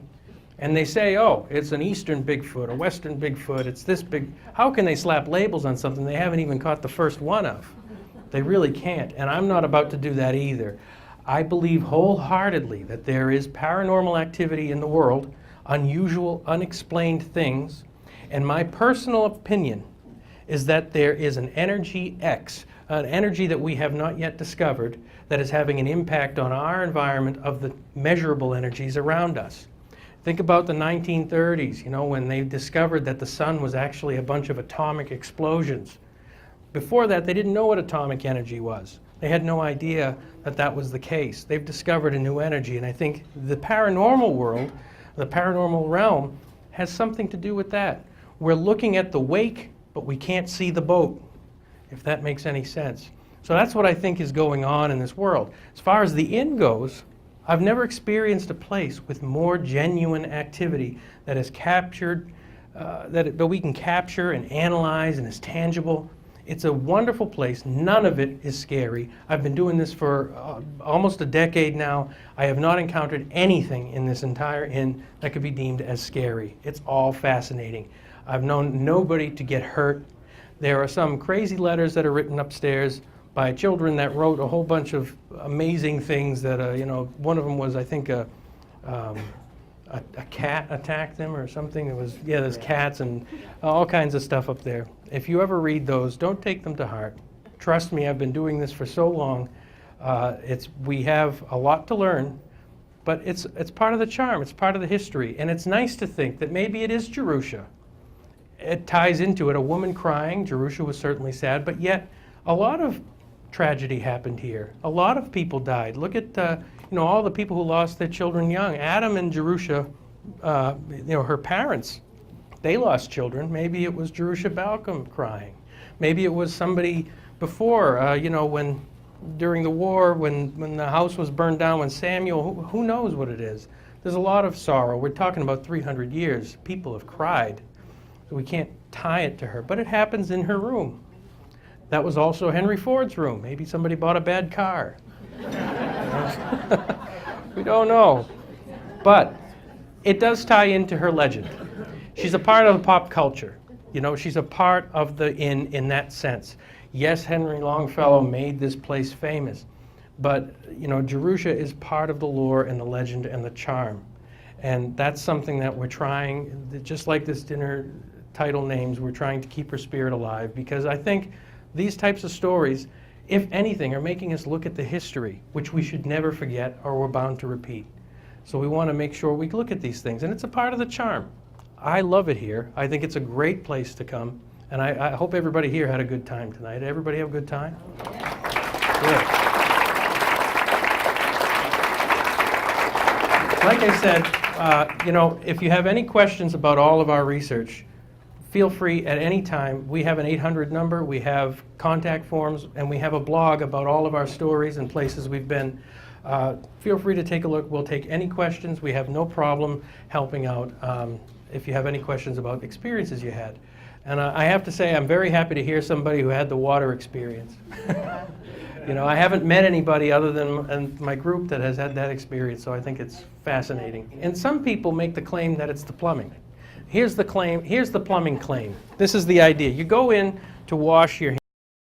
[SPEAKER 1] And they say, oh, it's an Eastern Bigfoot, a Western Bigfoot, it's this big. How can they slap labels on something they haven't even caught the first one of? They really can't, and I'm not about to do that either. I believe wholeheartedly that there is paranormal activity in the world, unusual, unexplained things, and my personal opinion is that there is an energy X, an energy that we have not yet discovered, that is having an impact on our environment of the measurable energies around us. Think about the 1930s, when they discovered that the sun was actually a bunch of atomic explosions. Before that, they didn't know what atomic energy was. They had no idea that that was the case. They've discovered a new energy, and I think the paranormal world, the paranormal realm, has something to do with that. We're looking at the wake, but we can't see the boat, if that makes any sense. So that's what I think is going on in this world. As far as the inn goes, I've never experienced a place with more genuine activity that is captured, that we can capture and analyze and is tangible. It's a wonderful place. None of it is scary. I've been doing this for almost a decade now. I have not encountered anything in this entire inn that could be deemed as scary. It's all fascinating. I've known nobody to get hurt. There are some crazy letters that are written upstairs by children that wrote a whole bunch of amazing things that, one of them was, I think, a cat attacked them or something. It was, there's cats and all kinds of stuff up there. If you ever read those, don't take them to heart. Trust me, I've been doing this for so long. We have a lot to learn, but it's part of the charm. It's part of the history. And it's nice to think that maybe it is Jerusha. It ties into it, a woman crying. Jerusha was certainly sad, but yet a lot of tragedy happened here. A lot of people died. Look at all the people who lost their children young. Adam and Jerusha, her parents, they lost children. Maybe it was Jerusha Balcom crying. Maybe it was somebody before, when during the war, when the house was burned down, when Samuel, who knows what it is. There's a lot of sorrow. We're talking about 300 years. People have cried. So we can't tie it to her, but it happens in her room. That was also Henry Ford's room. Maybe somebody bought a bad car. We don't know. But it does tie into her legend. She's a part of pop culture. She's a part of the inn in that sense. Yes, Henry Longfellow made this place famous, but Jerusha is part of the lore and the legend and the charm. And that's something that we're trying, just like this dinner title names, we're trying to keep her spirit alive, because I think these types of stories, if anything, are making us look at the history, which we should never forget or we're bound to repeat. So we want to make sure we look at these things, and it's a part of the charm. I love it here. I think it's a great place to come, and I hope everybody here had a good time tonight. Did everybody have a good time? Good. Like I said, if you have any questions about all of our research, feel free at any time. We have an 800 number, we have contact forms, and we have a blog about all of our stories and places we've been. Feel free to take a look. We'll take any questions. We have no problem helping out if you have any questions about experiences you had. And I have to say, I'm very happy to hear somebody who had the water experience. I haven't met anybody other than my group that has had that experience, so I think it's fascinating. And some people make the claim that it's the plumbing. Here's the plumbing claim. This is the idea. You go in to wash your